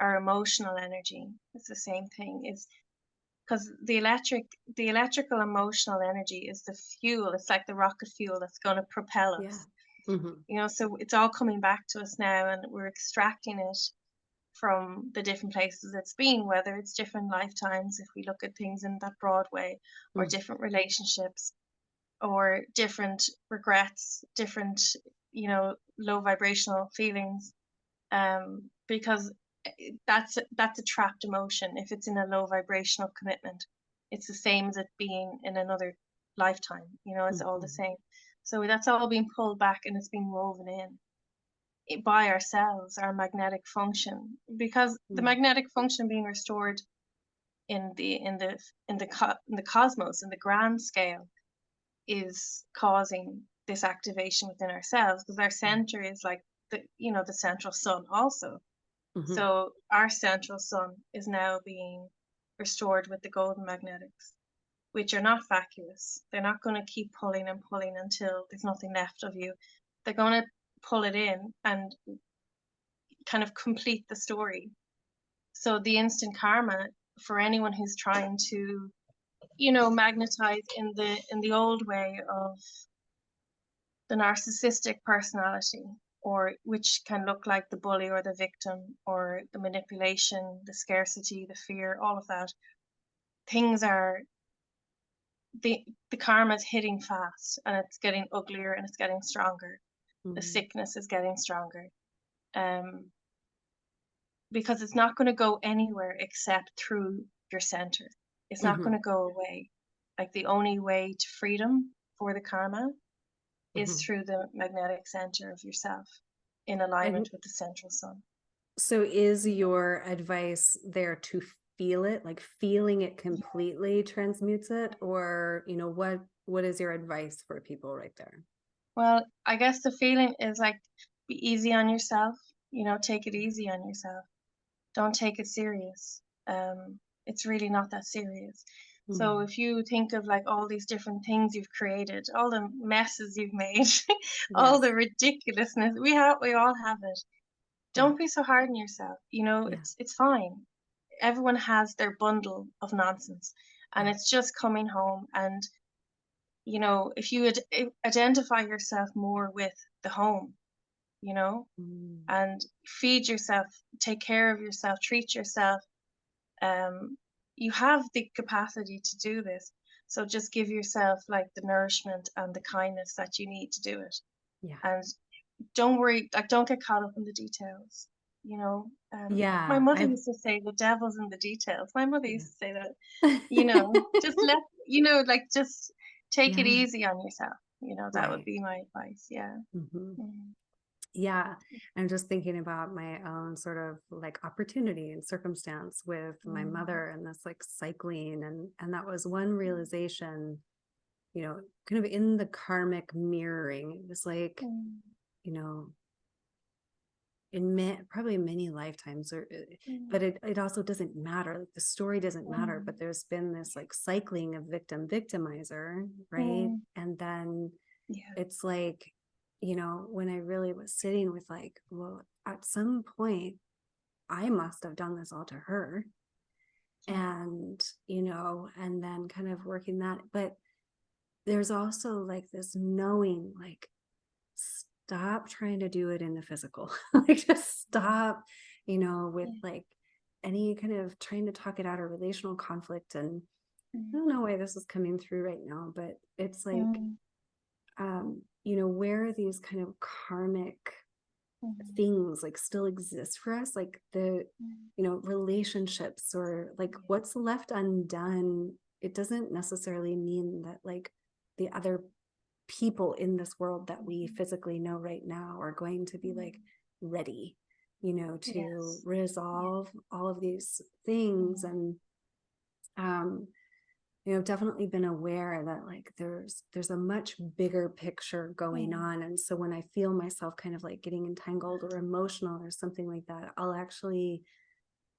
our emotional energy. It's the same thing. It's because the electrical emotional energy is the fuel. It's like the rocket fuel that's going to propel Yeah. us. Hmm. So it's all coming back to us now, and we're extracting it from the different places it's been, whether it's different lifetimes, if we look at things in that broad way, or Hmm. different relationships, or different regrets, different, low vibrational feelings, because that's a trapped emotion. If it's in a low vibrational commitment, it's the same as it being in another lifetime. It's all the Hmm. same. So that's all being pulled back, and it's being woven in by ourselves, our magnetic function, because the Hmm. magnetic function being restored in the cosmos, in the grand scale, is causing this activation within ourselves, because our Yeah. center is like the central sun also. Hmm. So our central sun is now being restored with the golden magnetics, which are not vacuous. They're not going to keep pulling and pulling until there's nothing left of you. They're going to pull it in and kind of complete the story. So the instant karma, for anyone who's trying to, magnetize in the old way of the narcissistic personality, or which can look like the bully or the victim, or the manipulation, the scarcity, the fear, all of that. Things are the karma is hitting fast, and it's getting uglier, and it's getting stronger. The Hmm. sickness is getting stronger. Um, because it's not going to go anywhere except through your center. It's not going Hmm. to go away. Like the only way to freedom for the karma is Hmm. through the magnetic center of yourself, in alignment And with the central sun. so is your advice there to feel it, like feeling it Yeah. completely transmutes it, or what is your advice for people right there? Well, I guess the feeling is like, be easy on yourself. Take it easy on yourself. Don't take it serious. It's really not that serious. So Mm. if you think of like all these different things you've created, all the messes you've made, all Yes. the ridiculousness, we all have it. Yeah. Don't be so hard on yourself. Yeah. It's fine. Everyone has their bundle of nonsense, and Yeah. it's just coming home and you know, if you would identify yourself more with the home, you know, Mm. and feed yourself, take care of yourself, treat yourself, um, you have the capacity to do this. So just give yourself like the nourishment and the kindness that you need to do it. Yeah. And don't worry, like don't get caught up in the details. You know, my Yeah. mother I've used to say the devil's in the details. My mother yeah. used to say that, you know, just let, you know, like just take it Yeah. easy on yourself. You know, that would Right. be my advice. Yeah. Hmm. Mm, Yeah. I'm just thinking about my own sort of like opportunity and circumstance with my mm, mother and this like cycling, and that was one realization, kind of in the karmic mirroring. It was like, mm, you know, probably many lifetimes, mm, but it also doesn't matter. Like the story doesn't matter, mm, but there's been this like cycling of victim victimizer, right? mm, And then yeah. it's like, when I really was sitting with like, well, at some point I must have done this all to her. Yeah. And then kind of working that. But there's also like this knowing, like, stop trying to do it in the physical. Like, just Yeah. stop, with Yeah. like any kind of trying to talk it out or relational conflict. And I Mm, don't know why this is coming through right now, but it's like, mm, where these kind of karmic mm, things like still exist for us, like the mm, relationships, or like yeah. what's left undone. It doesn't necessarily mean that like the other people in this world that we Mm, physically know right now are going to be like mm, ready, to yes. Yeah. resolve all of these things. Mm, And um I've definitely been aware that like there's a much bigger picture going mm, on. And so when I feel myself kind of like getting entangled or emotional or something like that, I'll actually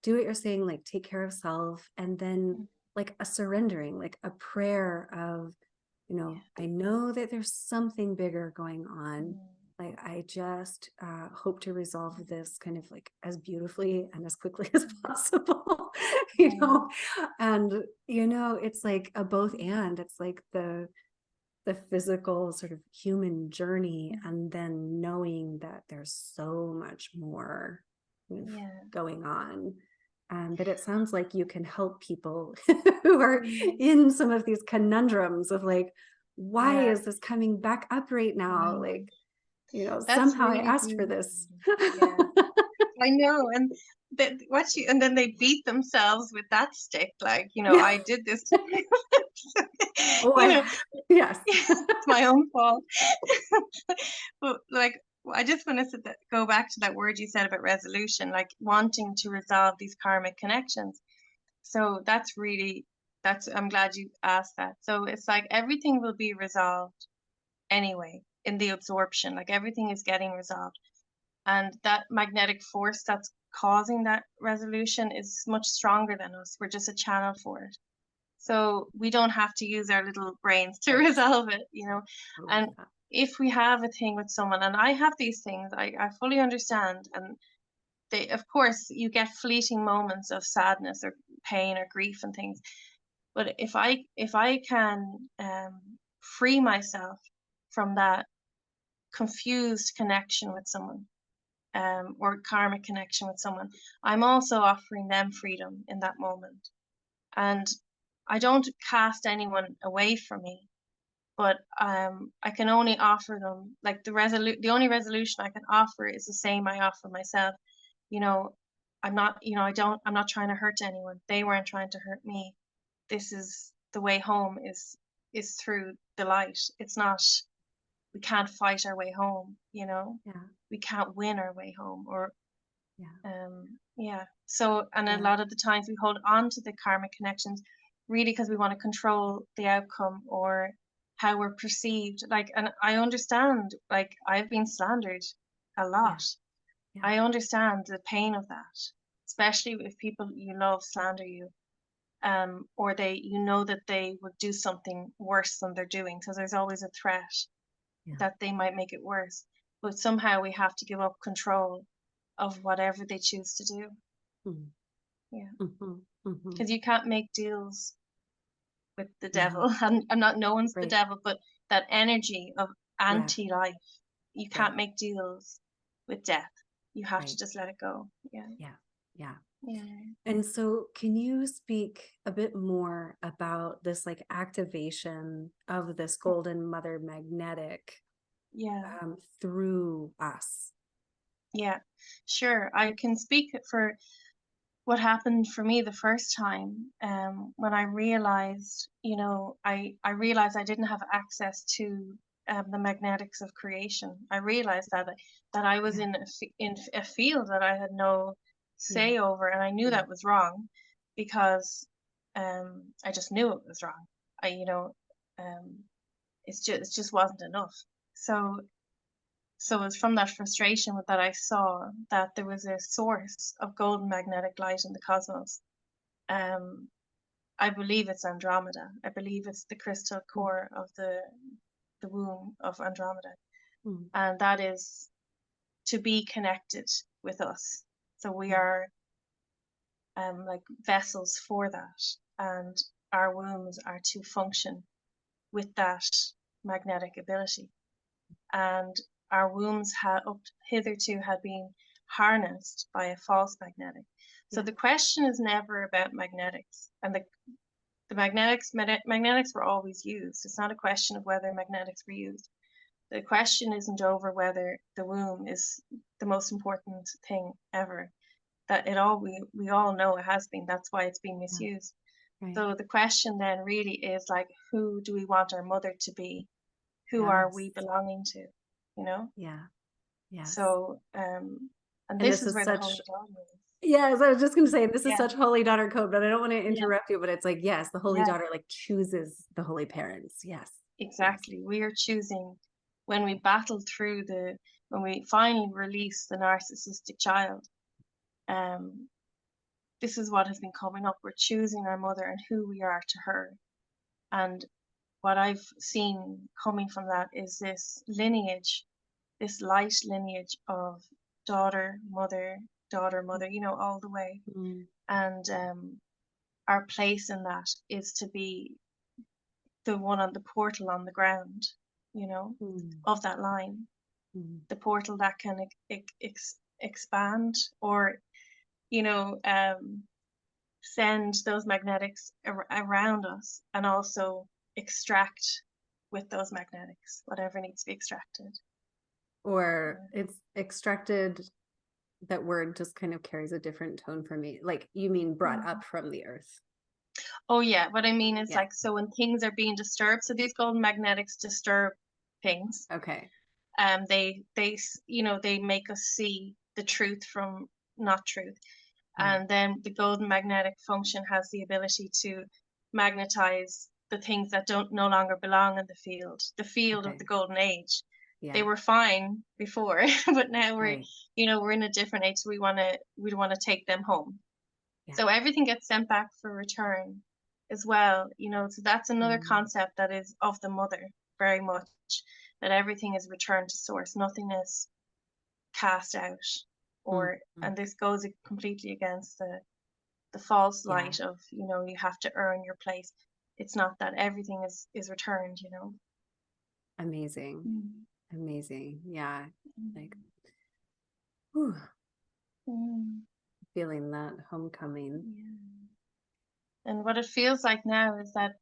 do what you're saying, like take care of self, and then mm, like a surrendering, like a prayer of, yeah. I know that there's something bigger going on. Mm, Like, I just hope to resolve mm, this kind of like as beautifully and as quickly as mm, possible, mm, and it's like a both. mm, And it's like the physical sort of human journey, mm, and then knowing that there's so much more yeah. going on. But it sounds like you can help people who are Mm, in some of these conundrums of like, why yeah. is this coming back up right now? Mm. Like, That's somehow I really asked for beautiful. this. Yeah. I know, and that what you and then they beat themselves with that stick, like, you know, Yeah. I did this, Oh, you know, yes. it's my own fault. But like, I just want to go back to that word you said about resolution, like wanting to resolve these karmic connections. So that's really, I'm glad you asked that. So it's like everything will be resolved anyway in the absorption, like everything is getting resolved. And that magnetic force that's causing that resolution is much stronger than us. We're just a channel for it. So we don't have to use our little brains to Right. resolve it, you know. Oh, And yeah. if we have a thing with someone, and I have these things, I fully understand. And they, of course, you get fleeting moments of sadness or pain or grief and things. But if I can free myself from that confused connection with someone, or karmic connection with someone, I'm also offering them freedom in that moment. And I don't cast anyone away from me, but I can only offer them like the only resolution I can offer is the same I offer myself. You know, I'm not, you know, I'm not trying to hurt anyone. They weren't trying to hurt me. This is the way home is through the light. It's not, we can't fight our way home, you know. Yeah. We can't win our way home, or Yeah. yeah. So, and a Yeah. lot of the times we hold on to the karmic connections really because we want to control the outcome or how we're perceived. Like, and I understand, like, I've been slandered a Yeah. lot. Yeah. I understand the pain of that, especially if people you love slander you, or you know that they would do something worse than they're doing. So there's always a threat Yeah. that they might make it worse. But somehow we have to give up control of whatever they choose to do. Mm. Yeah. Hmm. Hmm. Because you can't make deals with the Yeah. devil. I'm not, no one's the Right. devil, but that energy of Yeah. anti-life. You Yeah. can't make deals with death. You have to Right. just let it go. Yeah. Yeah. Yeah. Yeah. And so, can you speak a bit more about this like activation of this golden mother magnetic Yeah. through us? Yeah. Sure. I can speak for what happened for me the first time, when I realized, I realized I didn't have access to the magnetics of creation. I realized that I was Yeah. in a field that I had no Yeah. say over, and I knew Yeah. that was wrong because I just knew it was wrong. I, um, it just wasn't enough. So so it was from that frustration that I saw that there was a source of golden magnetic light in the cosmos. Um, I believe it's Andromeda. I believe it's the crystal Mm, core of the womb of Andromeda, mm, and that is to be connected with us. So we yeah. are like vessels for that, and our wombs are to function with that magnetic ability. And our wombs had up hitherto had been harnessed by a false magnetic. So Yeah. the question is never about magnetics, and magnetics were always used. It's not a question of whether magnetics were used. The question isn't over whether the womb is the most important thing ever. That it all we all know it has been. That's why it's been Yeah. misused. Right. So the question then really is like, who do we want our mother to be? Who are we Yes. belonging to? You know? Yeah. Yes. So, and And this this is is where the such, Holy Daughter is. yes, I was just going to say, this is Yeah, such holy daughter code, but I don't want to yeah, interrupt you. But it's like, yes, the holy yeah, daughter like chooses the holy parents. Yes. Yes. exactly. We are choosing when we battle through when we finally release the narcissistic child. Um, this is what has been coming up. We're choosing our mother and who we are to her. And what I've seen coming from that is this lineage, this light lineage of daughter, mother, all the way. Mm, And our place in that is to be the one on the portal on the ground, mm, of that line, mm. the portal that can expand or, you know, um, send those magnetics around us and also extract with those magnetics whatever needs to be extracted. Or Yeah. it's extracted. That word just kind of carries a different tone for me. Like, you mean brought Mm. up from the earth. Oh yeah, what I mean is Yeah. like, so when things are being disturbed, so these golden magnetics disturb things. Okay. They make us see the truth from not truth. Yeah. And then the golden magnetic function has the ability to magnetize the things that don't no longer belong in the field of the Okay. golden age. They Yeah. were fine before, but now Right. we're in a different age, so we want to take them home. Yeah. So everything gets sent back for return as well. So that's another Mm, concept that is of the mother very much, that everything is returned to source, nothing is cast out, mm, and mm. this goes completely against the false Yeah. light of, you have to earn your place. It's not that everything is returned. Amazing. Mm. Amazing. Yeah. Like, Mm. whew, Mm. feeling that homecoming. Yeah. And what it feels like now is that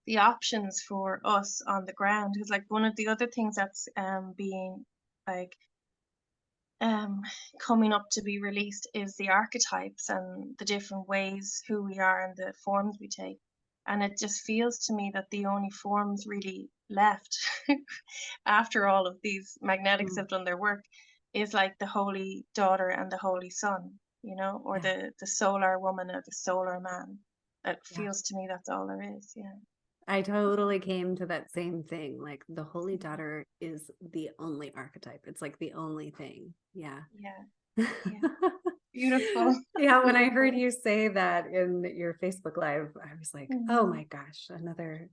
the options for us on the ground is like one of the other things that's being like um coming up to be released is the archetypes and the different ways who we are and the forms we take. And it just feels to me that the only forms really left after all of these magnetics Mm, have done their work is like the holy daughter and the holy son, or yeah. the solar woman or the solar man. That Yeah. feels to me that's all there is. Yeah. I totally came to that same thing. Like, the holy daughter is the only archetype. It's like the only thing. Yeah. Yeah. Yeah. Beautiful. Yeah, when I heard Beautiful. you say that in your Facebook Live, I was like, oh Mm. my gosh, another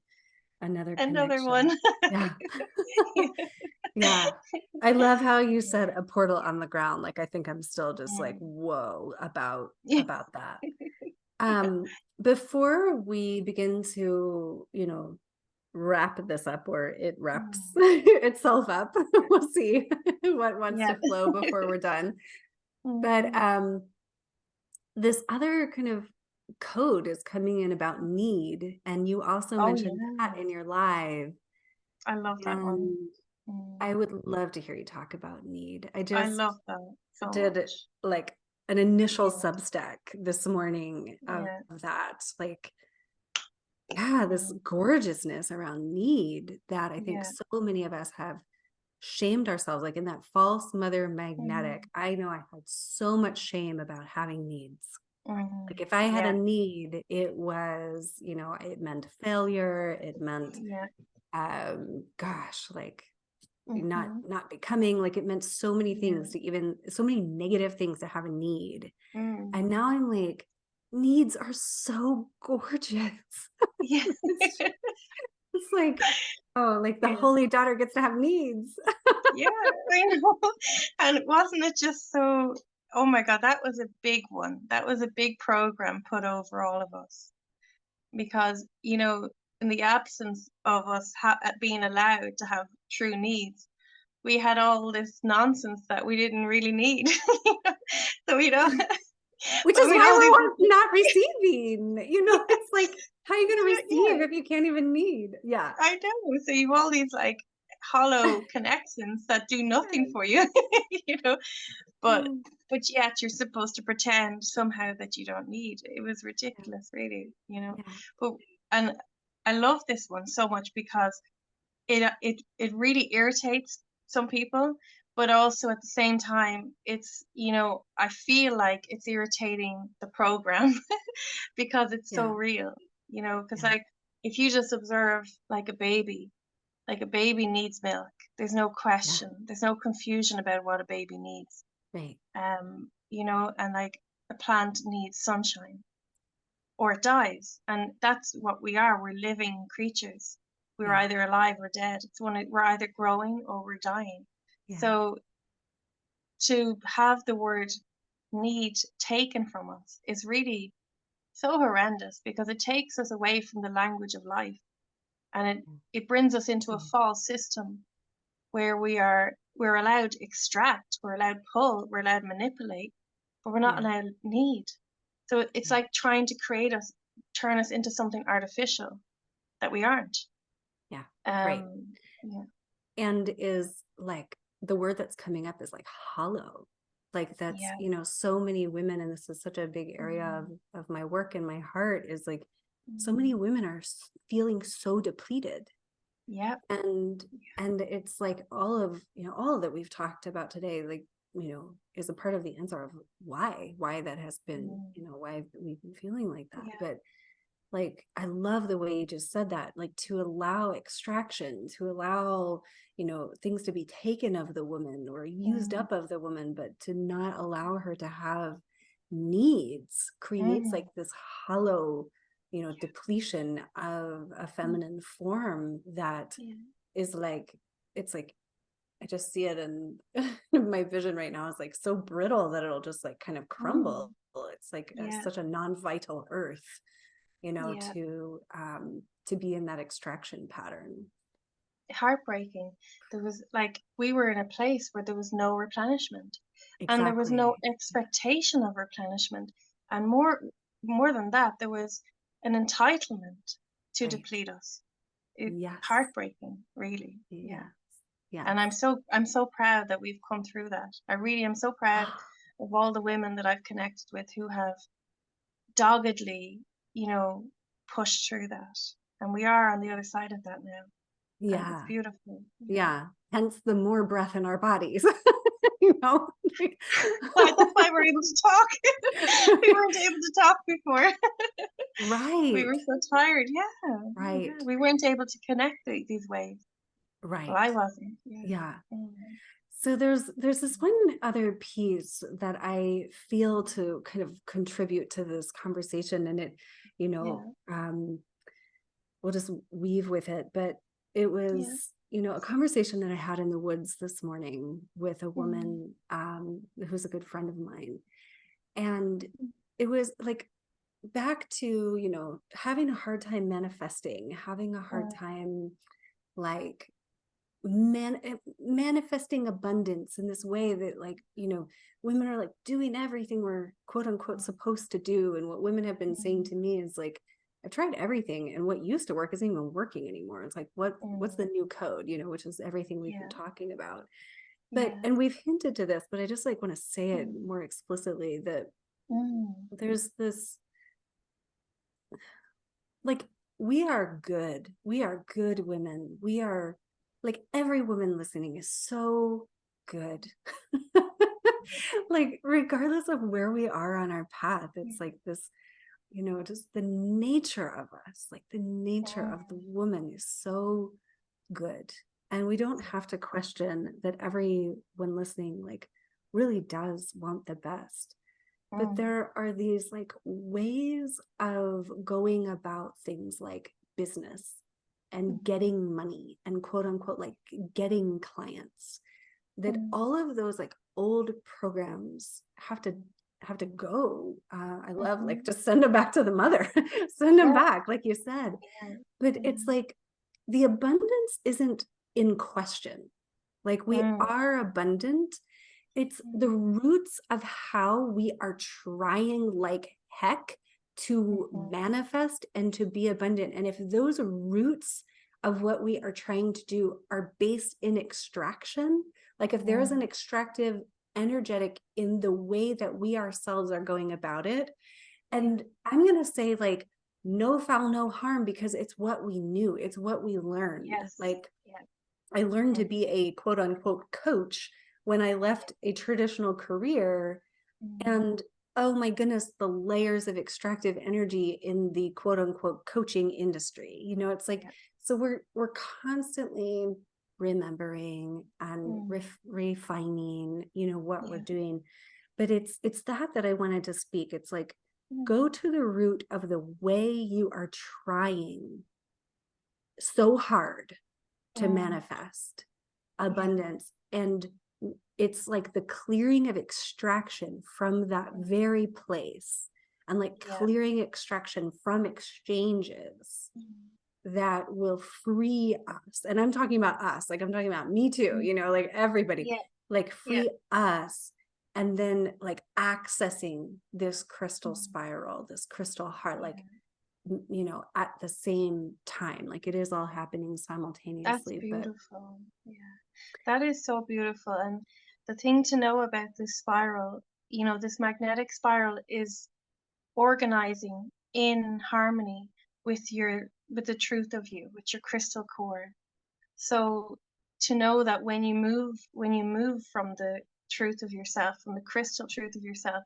Another connection. one. Yeah. Yeah. Yeah. I love how you said Yeah. a portal on the ground. Like, I think I'm still just like, Mm. whoa, about Yeah. that. Before we begin to, wrap this up, or it wraps Mm, itself up, we'll see what wants yeah. to flow before we're done. But Mm. this other kind of code is coming in about need, and you also Oh mentioned yeah. that in your live, I love that one. and Mm. I would love to hear you talk about need. I I just love that so did much. like an initial Yeah. Substack this morning of Yeah. that. Like, yeah, this Mm. gorgeousness around need that I think Yeah. so many of us have shamed ourselves, like in that false mother magnetic. Mm. I know I had so much shame about having needs. Mm. Like if I had a Yeah. need, it was, it meant failure. It meant, Yeah. gosh, like Mm-hmm. not becoming, like it meant so many things, Yeah. to even so many negative things to have a need. Mm. And now I'm like, needs are so gorgeous. Yeah. it's, it's like, oh, like the Yeah. holy daughter gets to have needs. Yeah, I know. And wasn't it just so, oh my God, that was a big one. That was a big program put over all of us because, in the absence of us being allowed to have true needs, we had all this nonsense that we didn't really need. So we don't, Which but is we'd why all these, we're not receiving. It's like, how are you going to yeah, receive if you can't even need? Yeah. I know. So you've all these like hollow connections that do nothing for you, you know. But Mm, but yet you're supposed to pretend somehow that you don't need. It was yeah. ridiculous, really. Yeah. But and I love this one so much because it really irritates some people, but also at the same time, I feel like it's irritating the program because it's so Yeah. real. Because Yeah. like if you just observe like a baby needs milk. There's no Yeah. question. There's no confusion about what a baby needs. Right. And like a plant needs sunshine or it dies. And that's what we are. We're living creatures. We're Yeah. either alive or dead. We're either growing or we're dying. Yeah. So to have the word need taken from us is really so horrendous because it takes us away from the language of life and it brings us into a Mm, false system where we're allowed to extract, we're allowed pull, we're allowed manipulate, but we're not yeah. allowed need. So it's Yeah. like trying to turn us into something artificial that we aren't. Yeah. Right. Yeah, And is like the word that's coming up is like hollow. Like that's, yeah, so many women, and this is such a big area mm, of my work and my heart, is like so many mm, women are feeling so depleted. yeah, and and it's like all that we've talked about today, like, is a part of the answer of why that has been, mm, why we've been feeling like that. yeah, But like, I love the way you just said that, like, to allow extraction, to allow, things to be taken of the woman or used mm, up of the woman, but to not allow her to have needs, creates mm, like this hollow, depletion of a mm, feminine form that yeah, is like, it's like, I just see it in my vision right now is like so brittle that it'll just like kind of crumble. mm, It's like yeah, such a non-vital earth, yeah. to be in that extraction pattern. Heartbreaking. There was like we were in a place where there was no replenishment and there was no Exactly. expectation of replenishment. And more than that, there was an entitlement to Right. deplete us. Yes. Heartbreaking, really. Yeah. Yes. And Yes. I'm so proud that we've come through that. I really am so proud of all the women that I've connected with who have doggedly, you know, pushed through that. And we are on the other side of that now. And it's Yeah. beautiful. Yeah. Yeah. Hence the more breath in our bodies. you know Why, that's why we're able to talk. We weren't able to talk before. We right. were so tired. Yeah, yeah. Right. We weren't able to connect these ways. Well, I Right. wasn't. Yeah. Yeah. Mm. So there's this one other piece that I feel to kind of contribute to this conversation, and it, Yeah. we'll just weave with it. But it Yeah. was, a conversation that I had in the woods this morning with a Mm. woman, who's a good friend of mine. And it was like, back to, having a hard time manifesting, having a hard mm, time like manifesting abundance in this way that, like, women are like doing everything we're quote unquote supposed to do. And what women have been saying mm, to me is like, I've tried everything and what used to work isn't even working anymore. It's like, what's the mm. new code, which is everything we've been Yeah, talking about. But, yeah. and we've hinted to this, but I just like want to say it Mm, more explicitly, that mm, there's this, like, we are good women. We are, like, every woman listening is so good. Like, regardless of where we are on our path, yeah, it's like this, just the nature of us, like the nature of the mm, woman is so good. And we don't have to question that everyone listening, like, really does want the best. But mm, there are these like ways of going about things like business and mm, getting money and quote unquote like getting clients, that mm. all of those like old programs have to go. I love, like, Mhm. just send them back to the mother. Send them Yeah, back, like you said. yeah, But yeah. it's like the abundance isn't in question. Like, we Mm, are abundant. It's the mm, roots of how we are trying like heck to mhm, manifest and to be abundant. And if those roots of what we are trying to do are based in extraction, like if there is an mm, extractive energetic in the way that we ourselves are going about it, yeah, and I'm going to say, like, no foul, no harm, because it's what we knew, it's what we learned. yes, Like, yeah, I learned to mm, be a quote unquote coach when I yeah, left a traditional career. mm, And oh my goodness, the layers of extractive energy in the quote unquote coaching industry. It's like, yeah, so we're constantly remembering and mm, refining, what we're yeah, doing. But it's that I wanted to speak. It's like, mm, go to the root of the way you are trying so hard to mm, manifest yeah, abundance. And it's like the clearing of extraction from that mm, very place, and like yeah, clearing extraction from exchanges mm, that will free us. And I'm talking about us, like, I'm talking about me too, mm, like everybody, yeah, like yeah, free us. And then like accessing this crystal mm, spiral, this crystal heart, like, yeah. at the same time, like it is all happening That's simultaneously. But beautiful. Yeah, that is so beautiful. And the thing to know about this spiral, this magnetic spiral is organizing in harmony with the truth of you, with your crystal core. So to know that when you move from the truth of yourself, from the crystal truth of yourself,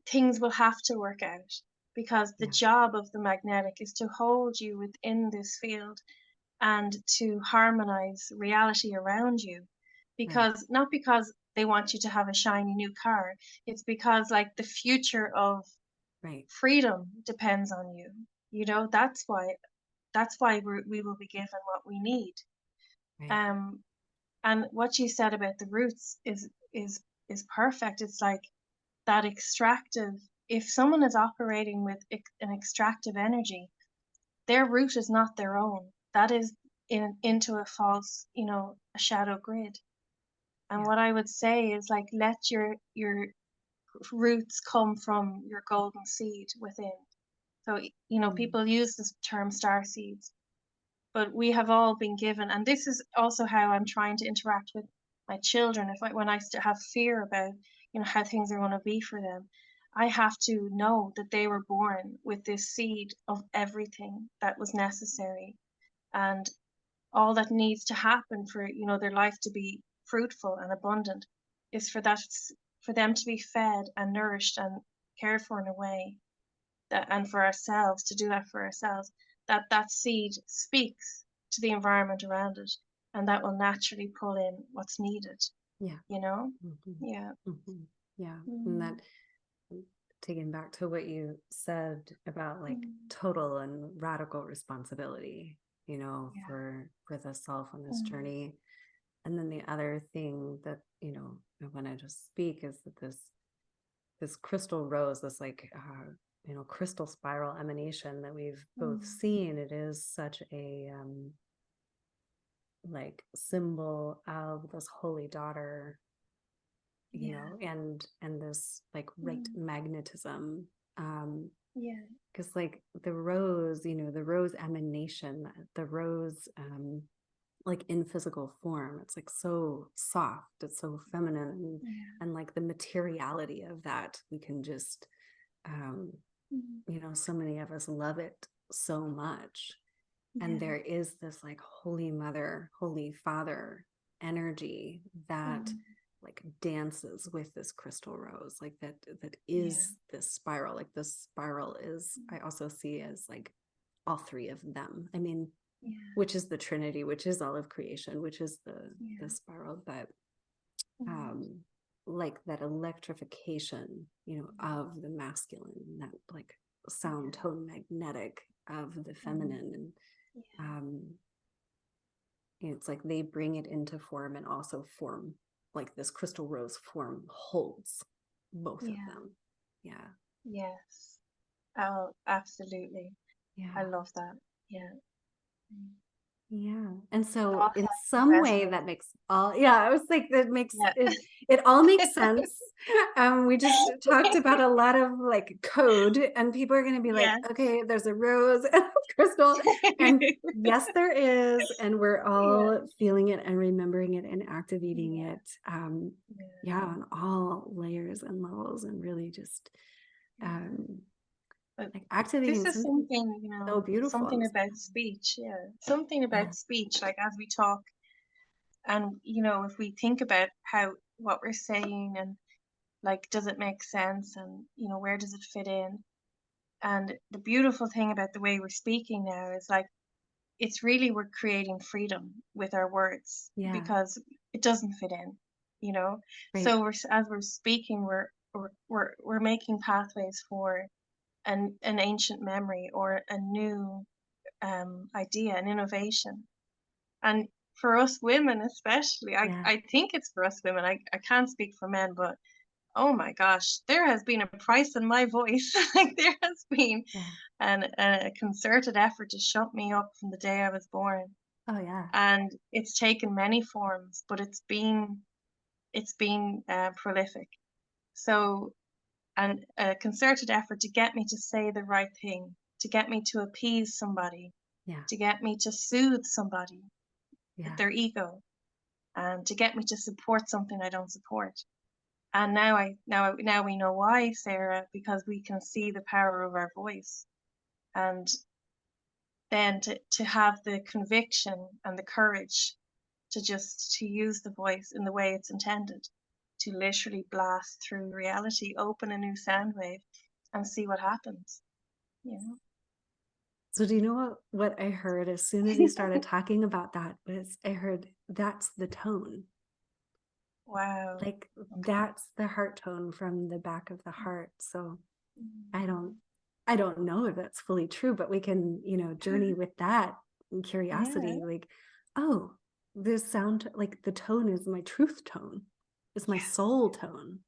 things will have to work out, because the yeah, job of the magnetic is to hold you within this field and to harmonize reality around you. right, Because not because they want you to have a shiny new car, it's because like the future of right, freedom depends on you. That's why we will be given what we need. right, Um, and what you said about the roots is perfect. It's like that extractive. If someone is operating with an extractive energy, their root is not their own. That is into a false, a shadow grid. And yeah, what I would say is like let your roots come from your golden seed within. So, mm, people use this term star seeds, but we have all been given, and this is also how I'm trying to interact with my children. When I still have fear about, how things are going to be for them, I have to know that they were born with this seed of everything that was necessary, and all that needs to happen for, their life to be fruitful and abundant is for them to be fed and nourished and cared for in a way that, and for ourselves to do that for ourselves, that seed speaks to the environment around it, and that will naturally pull in what's needed, yeah, you know? hmm, Yeah. hmm, yeah. And Mm, that, taking back to what you said about like mm, total and radical responsibility, yeah. for the self on this Mm, journey. And then the other thing that, I want to just speak is that this crystal rose, this like crystal spiral emanation that we've both Mm. seen, it is such a like symbol of this holy daughter, Yeah. and this like right Mm. magnetism. Yeah. Because like the rose, the rose emanation, the rose like in physical form, it's like so soft, it's so feminine, Yeah. and like the materiality of that, we can just um Mm. so many of us love it so much. And Yeah. there is this like holy mother, holy father energy that Mm. like dances with this crystal rose, like that Yeah. is this spiral. Like this spiral is, I Mm. also see as like all three of them. I mean, Yeah. which is the Trinity, which is all of creation, which is the Yeah. spiral, but Mm. um like that electrification, of the masculine, that like sound Yeah. tone magnetic of the Mm. feminine. And Yeah. um it's like they bring it into form, and also form, like this crystal rose form holds both of Yeah. them. Yeah. Yes. Oh, absolutely. I Yeah. love that. Yeah. Mm. Yeah. And It so all in sounds some way resonant. that makes all, yeah, I was like, that makes Yeah. it all makes sense. We just talked about a lot of like code, and people are going to be like, Yeah. okay, there's a rose and a crystal. And yes, there is. And we're Yeah. all feeling it and remembering it and activating Yeah. it. Yeah. Yeah, on all layers and levels, and really just Yeah. um, But like this activating is something something, so beautiful in something this. about speech. Yeah. Something Yeah. about speech, like as we talk, and if we think about how what we're saying, and like, does it make sense, and where does it fit in? And the beautiful thing about the way we're speaking now is like, it's really, we're creating freedom with our words Yeah. because it doesn't fit in, you know. Right. So as we're speaking, we're making pathways for an ancient memory or a new idea, an innovation. And for us women, especially, Yeah. I think it's for us women. I can't speak for men, but oh my gosh, there has been a price in my voice. Like, there has been Yeah. a concerted effort to shut me up from the day I was born. Oh yeah. And it's taken many forms, but it's been prolific. So, and a concerted effort to get me to say the right thing, to get me to appease somebody, Yeah. to get me to soothe somebody, Yeah. their ego, and to get me to support something I don't support. And now we know why, Sarah, because we can see the power of our voice. And then to have the conviction and the courage to use the voice in the way it's intended, to literally blast through reality, open a new sound wave, and see what happens, you know? So do you know what I heard as soon as you started talking about that? Was I heard that's the tone. Wow. Like Okay. that's the heart tone from the back of the heart. So I don't Mm. I don't know if that's fully true, but we can, journey with that in Yeah. curiosity. Like, oh, this sound, like the tone is my truth tone. It's my Yes. soul tone.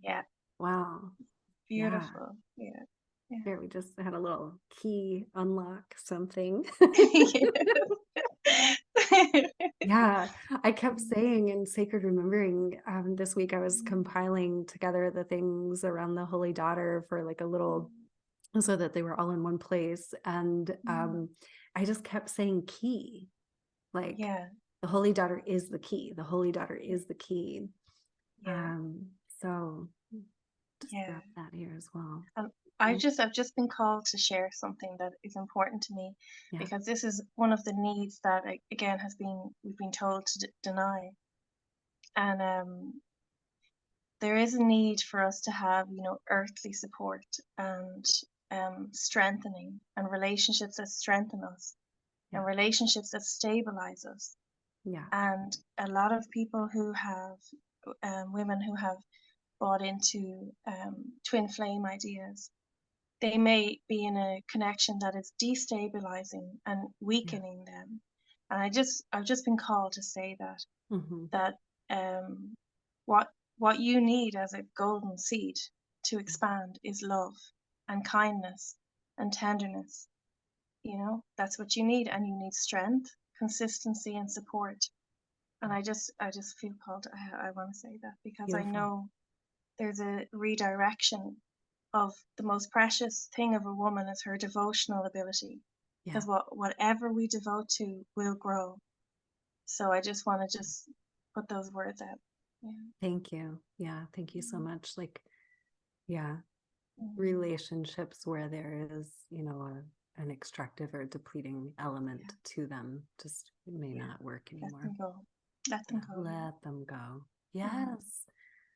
Yeah. Wow. Yeah. Beautiful. Yeah. Yeah. Here we just had a little key unlock something. Yeah, I kept saying in Sacred Remembering, this week I was compiling together the things around the Holy Daughter for like a little, so that they were all in one place. And I just kept saying key, like Yeah. the Holy Daughter is the key. The Holy Daughter is the key. Yeah. So just Yeah. grab that here as well. Um, Mm, I've just been called to share something that is important to me, yeah, because this is one of the needs that again we've been told to deny. And there is a need for us to have, earthly support and strengthening, and relationships that strengthen us, yeah, and relationships that stabilize us. yeah, And a lot of people who have, women who have bought into twin flame ideas, they may be in a connection that is destabilizing and yeah. weakening them. And I've just been called to say Hmm. that um, what you need as a golden seed to expand is love. and kindness and tenderness. That's what you need, and you need strength, consistency, and support. And I just feel called. I want to say that because I Beautiful. know there's a redirection of the most precious thing of a woman is her devotional ability, Yeah. because whatever we devote to will grow. So I just want to just put those words out. Yeah. Thank you. Yeah. Thank you so Mm, much. Like, yeah, mm, relationships where there is, an extractive or depleting yeah. element to them just may Yeah. not work Let anymore. them go. Let them Yeah. go. Yeah. Let them go. Mm, Yes.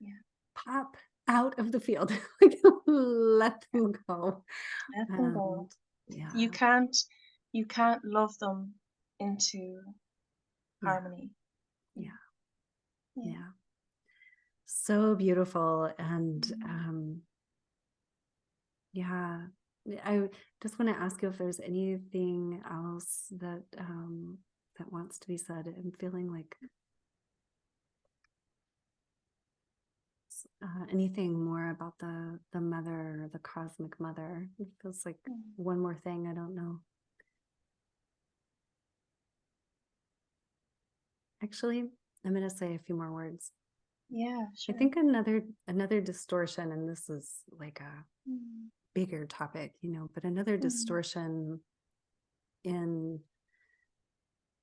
yeah. Pop out of the field. Like, let them go. Let them go. And yeah, You can't you can't love them into yeah, harmony. Yeah. yeah, Yeah. yeah. So beautiful. And Mm, yeah, I just want to ask you if there's anything else that wants to be said. I'm feeling like anything more about the mother, the cosmic mother. It feels like mm. one more thing. I don't know. Actually, I'm going to say a few more words. Yeah, I sure. think another distortion, and this is like a Mm, bigger topic, but another mm, distortion in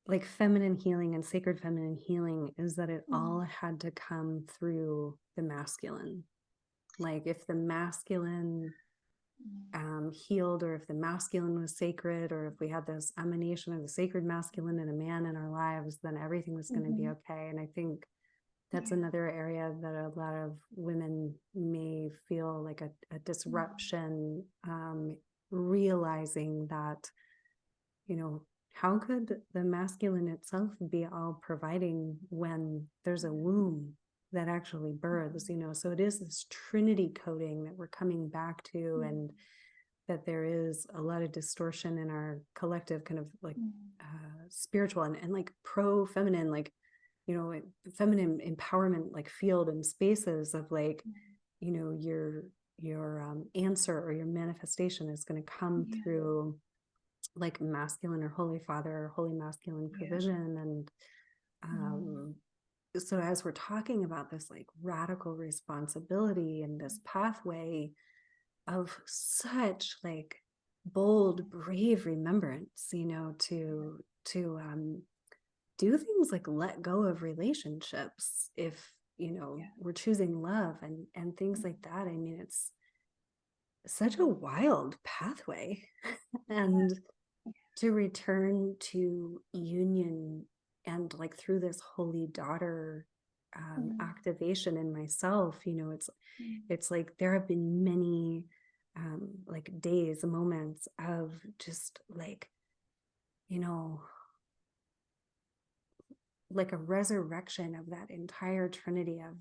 like feminine healing and sacred feminine healing is that it all mm, had to come through the masculine. Like if the masculine mm. healed, or if the masculine was sacred, or if we had this emanation of the sacred masculine and a man in our lives, then everything was going to be Mhm. okay. And I think that's Yeah. another area that a lot of women may feel like a Mm, disruption, realizing that, how could the masculine itself be all providing when there's a yeah. womb that actually births, Mhm. so it is this trinity coding that we're coming back to, and Mm, that there is a lot of distortion in our collective kind of like mm, spiritual and like pro feminine, like feminine empowerment, like field and spaces of like, mm. your answer or your manifestation is going to come Yeah. through like masculine or holy father or holy masculine Yeah. provision. And Mm, um so as we're talking about this like radical responsibility and this pathway of such like bold, brave remembrance, yeah. to do things like let go of relationships if Yeah. we're choosing love and things Mm, like that. I mean, it's such a mm. wild pathway. Yeah. And to return to union, and like through this holy daughter Mm, activation in myself, mm. it's like there have been many like days, moments of just like, you know like a resurrection of that entire trinity of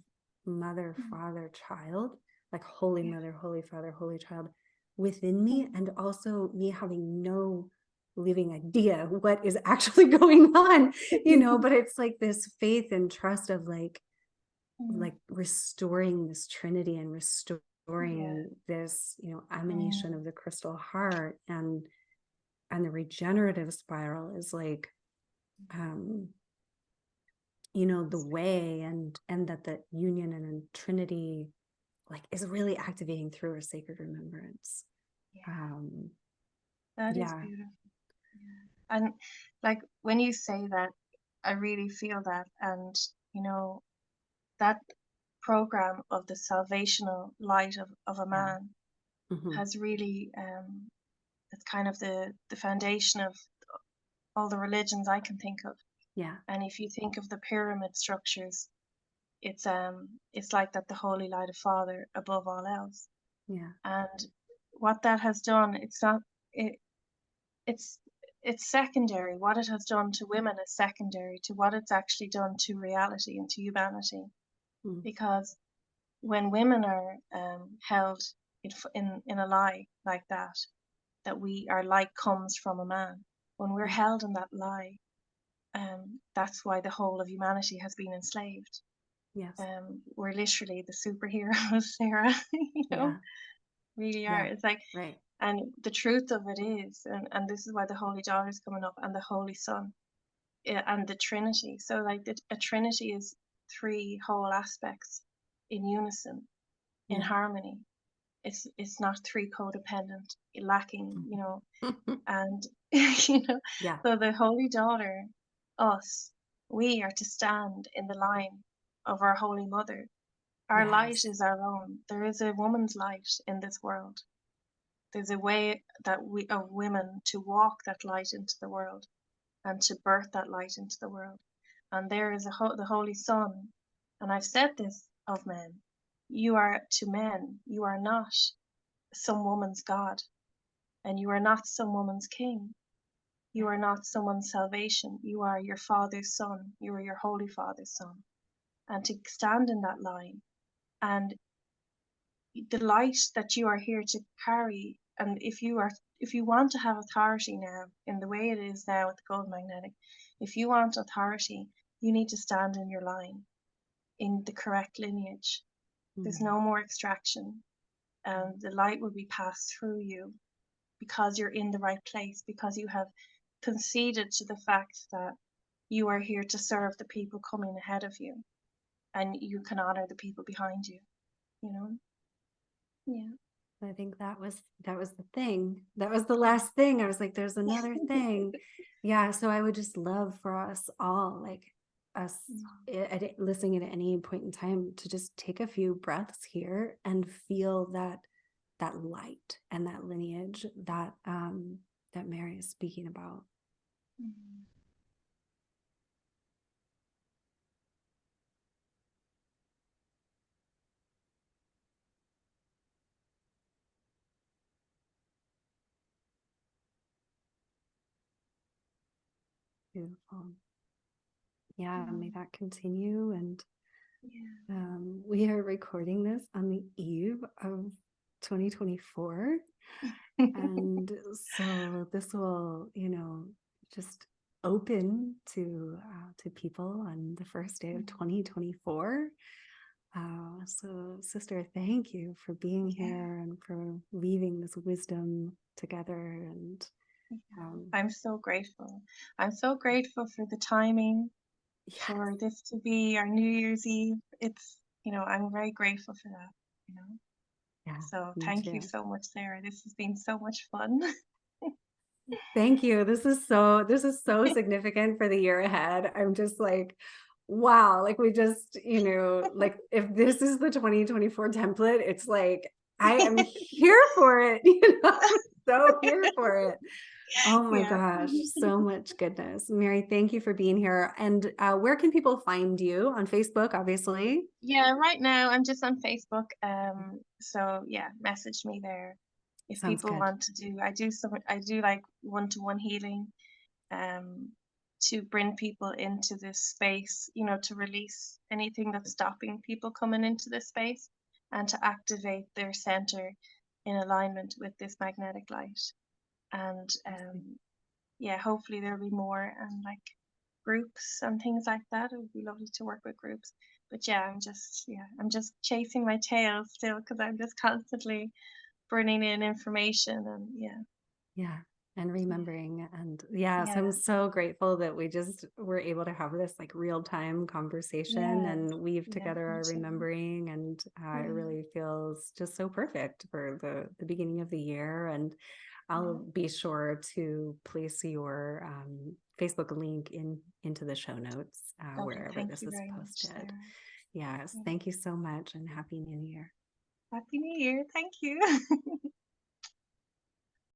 mother, Mm. father, child, like holy Yeah. mother, holy father, holy child within me, Mm, and also me having no living idea what is actually going on, but it's like this faith and trust of mm. like restoring this trinity and Yeah. restoring this, emanation Mm. of the crystal heart. And the regenerative spiral is like, um the That's way, and that the union and trinity like is really activating through a sacred remembrance. yeah. um That is yeah, beautiful. Yeah. And like when you say that, I really feel that. And you know, that program of the salvational light of a yeah. man Hmm. has really it's kind of the foundation of all the religions I can think of. Yeah, And if you think of the pyramid structures, it's like that the holy light of Father above all else. yeah, And what that has done, it's not it it's it's secondary. What it has done to women is secondary to what it's actually done to reality and to humanity. mm, Because when women are held in a lie like that, that our light comes from a man, when we're yeah, held in that lie, that's why the whole of humanity has been enslaved. yes, We're literally the superheroes, Sarah, you know, yeah, really are. Yeah. It's like, Right. and the truth of it is, and this is why the Holy Daughter is coming up, and the Holy Son, and the Trinity. So like a Trinity is three whole aspects in unison, in Yeah. harmony. It's not three codependent, lacking, and Yeah. so the Holy Daughter, us, we are to stand in the line of our Holy Mother. Our light Yes. is our own. There is a woman's light in this world. There's a way that we of women to walk that light into the world and to birth that light into the world. And there is the Holy Son. And I've said this of men. You are to men. You are not some woman's God, and you are not some woman's king. You Yeah. are not someone's salvation. You are your Father's Son. You are your Holy Father's Son. And to stand in that line, and the light that you are here to carry, and if you want to have authority now in the way it is now with the gold magnetic, if you want authority, you need to stand in your line, in the correct lineage. There's Mm. no more extraction, and the light will be passed through you because you're in the right place, because you have conceded to the fact that you are here to serve the people coming ahead of you, and you can honor the people behind you, you know? Yeah. I think that was the thing. That was the last thing. I was like, there's another thing. Yeah. So I would just love for us all, like us listening at any point in time, to just take a few breaths here and feel that light and that lineage that Mary is speaking about. Mm. Beautiful. Yeah, may Mm. that continue. And Yeah. we are recording this on the eve of 2024. And so this will, just open to people on the first day of 2024. So, sister, thank you for being Yeah. here and for weaving this wisdom together. And Yeah. um, I'm so grateful. I'm so grateful for the timing, yes, for this to be our New Year's Eve. It's, I'm very grateful for that, you know. yeah, So me thank you too. so much, Sarah. This has been so much fun. Thank you. This is so significant for the year ahead. I'm just like, wow, like we just, like if this is the 2024 template, it's like I am here for it. I'm so here for it. Oh my Yeah. gosh, so much goodness. Mary, thank you for being here. And where can people find you? On Facebook, obviously. Yeah, right now I'm just on Facebook. So yeah, message me there. If Sounds people good. want to do, I do like one-to-one healing, um, to bring people into this space, to release anything that's stopping people coming into this space and to activate their center in alignment with this magnetic light. And yeah, hopefully there'll be more, and like groups and things like that. It would be lovely to work with groups. But yeah, I'm just chasing my tail still because I'm just constantly bringing in information, and yeah, Yeah. And yeah, remembering. And yes, yeah, I'm so grateful that we just were able to have this like real time conversation yes, and weave yeah, together me our too. remembering. And it Yeah, really feels just so perfect for the beginning of the year. And I'll yeah. be sure to place your Facebook link into the show notes Lovely. wherever Thank this you is very much, posted. Sarah. Yes. Yeah. Thank you so much and Happy New Year. Happy New Year. Thank you.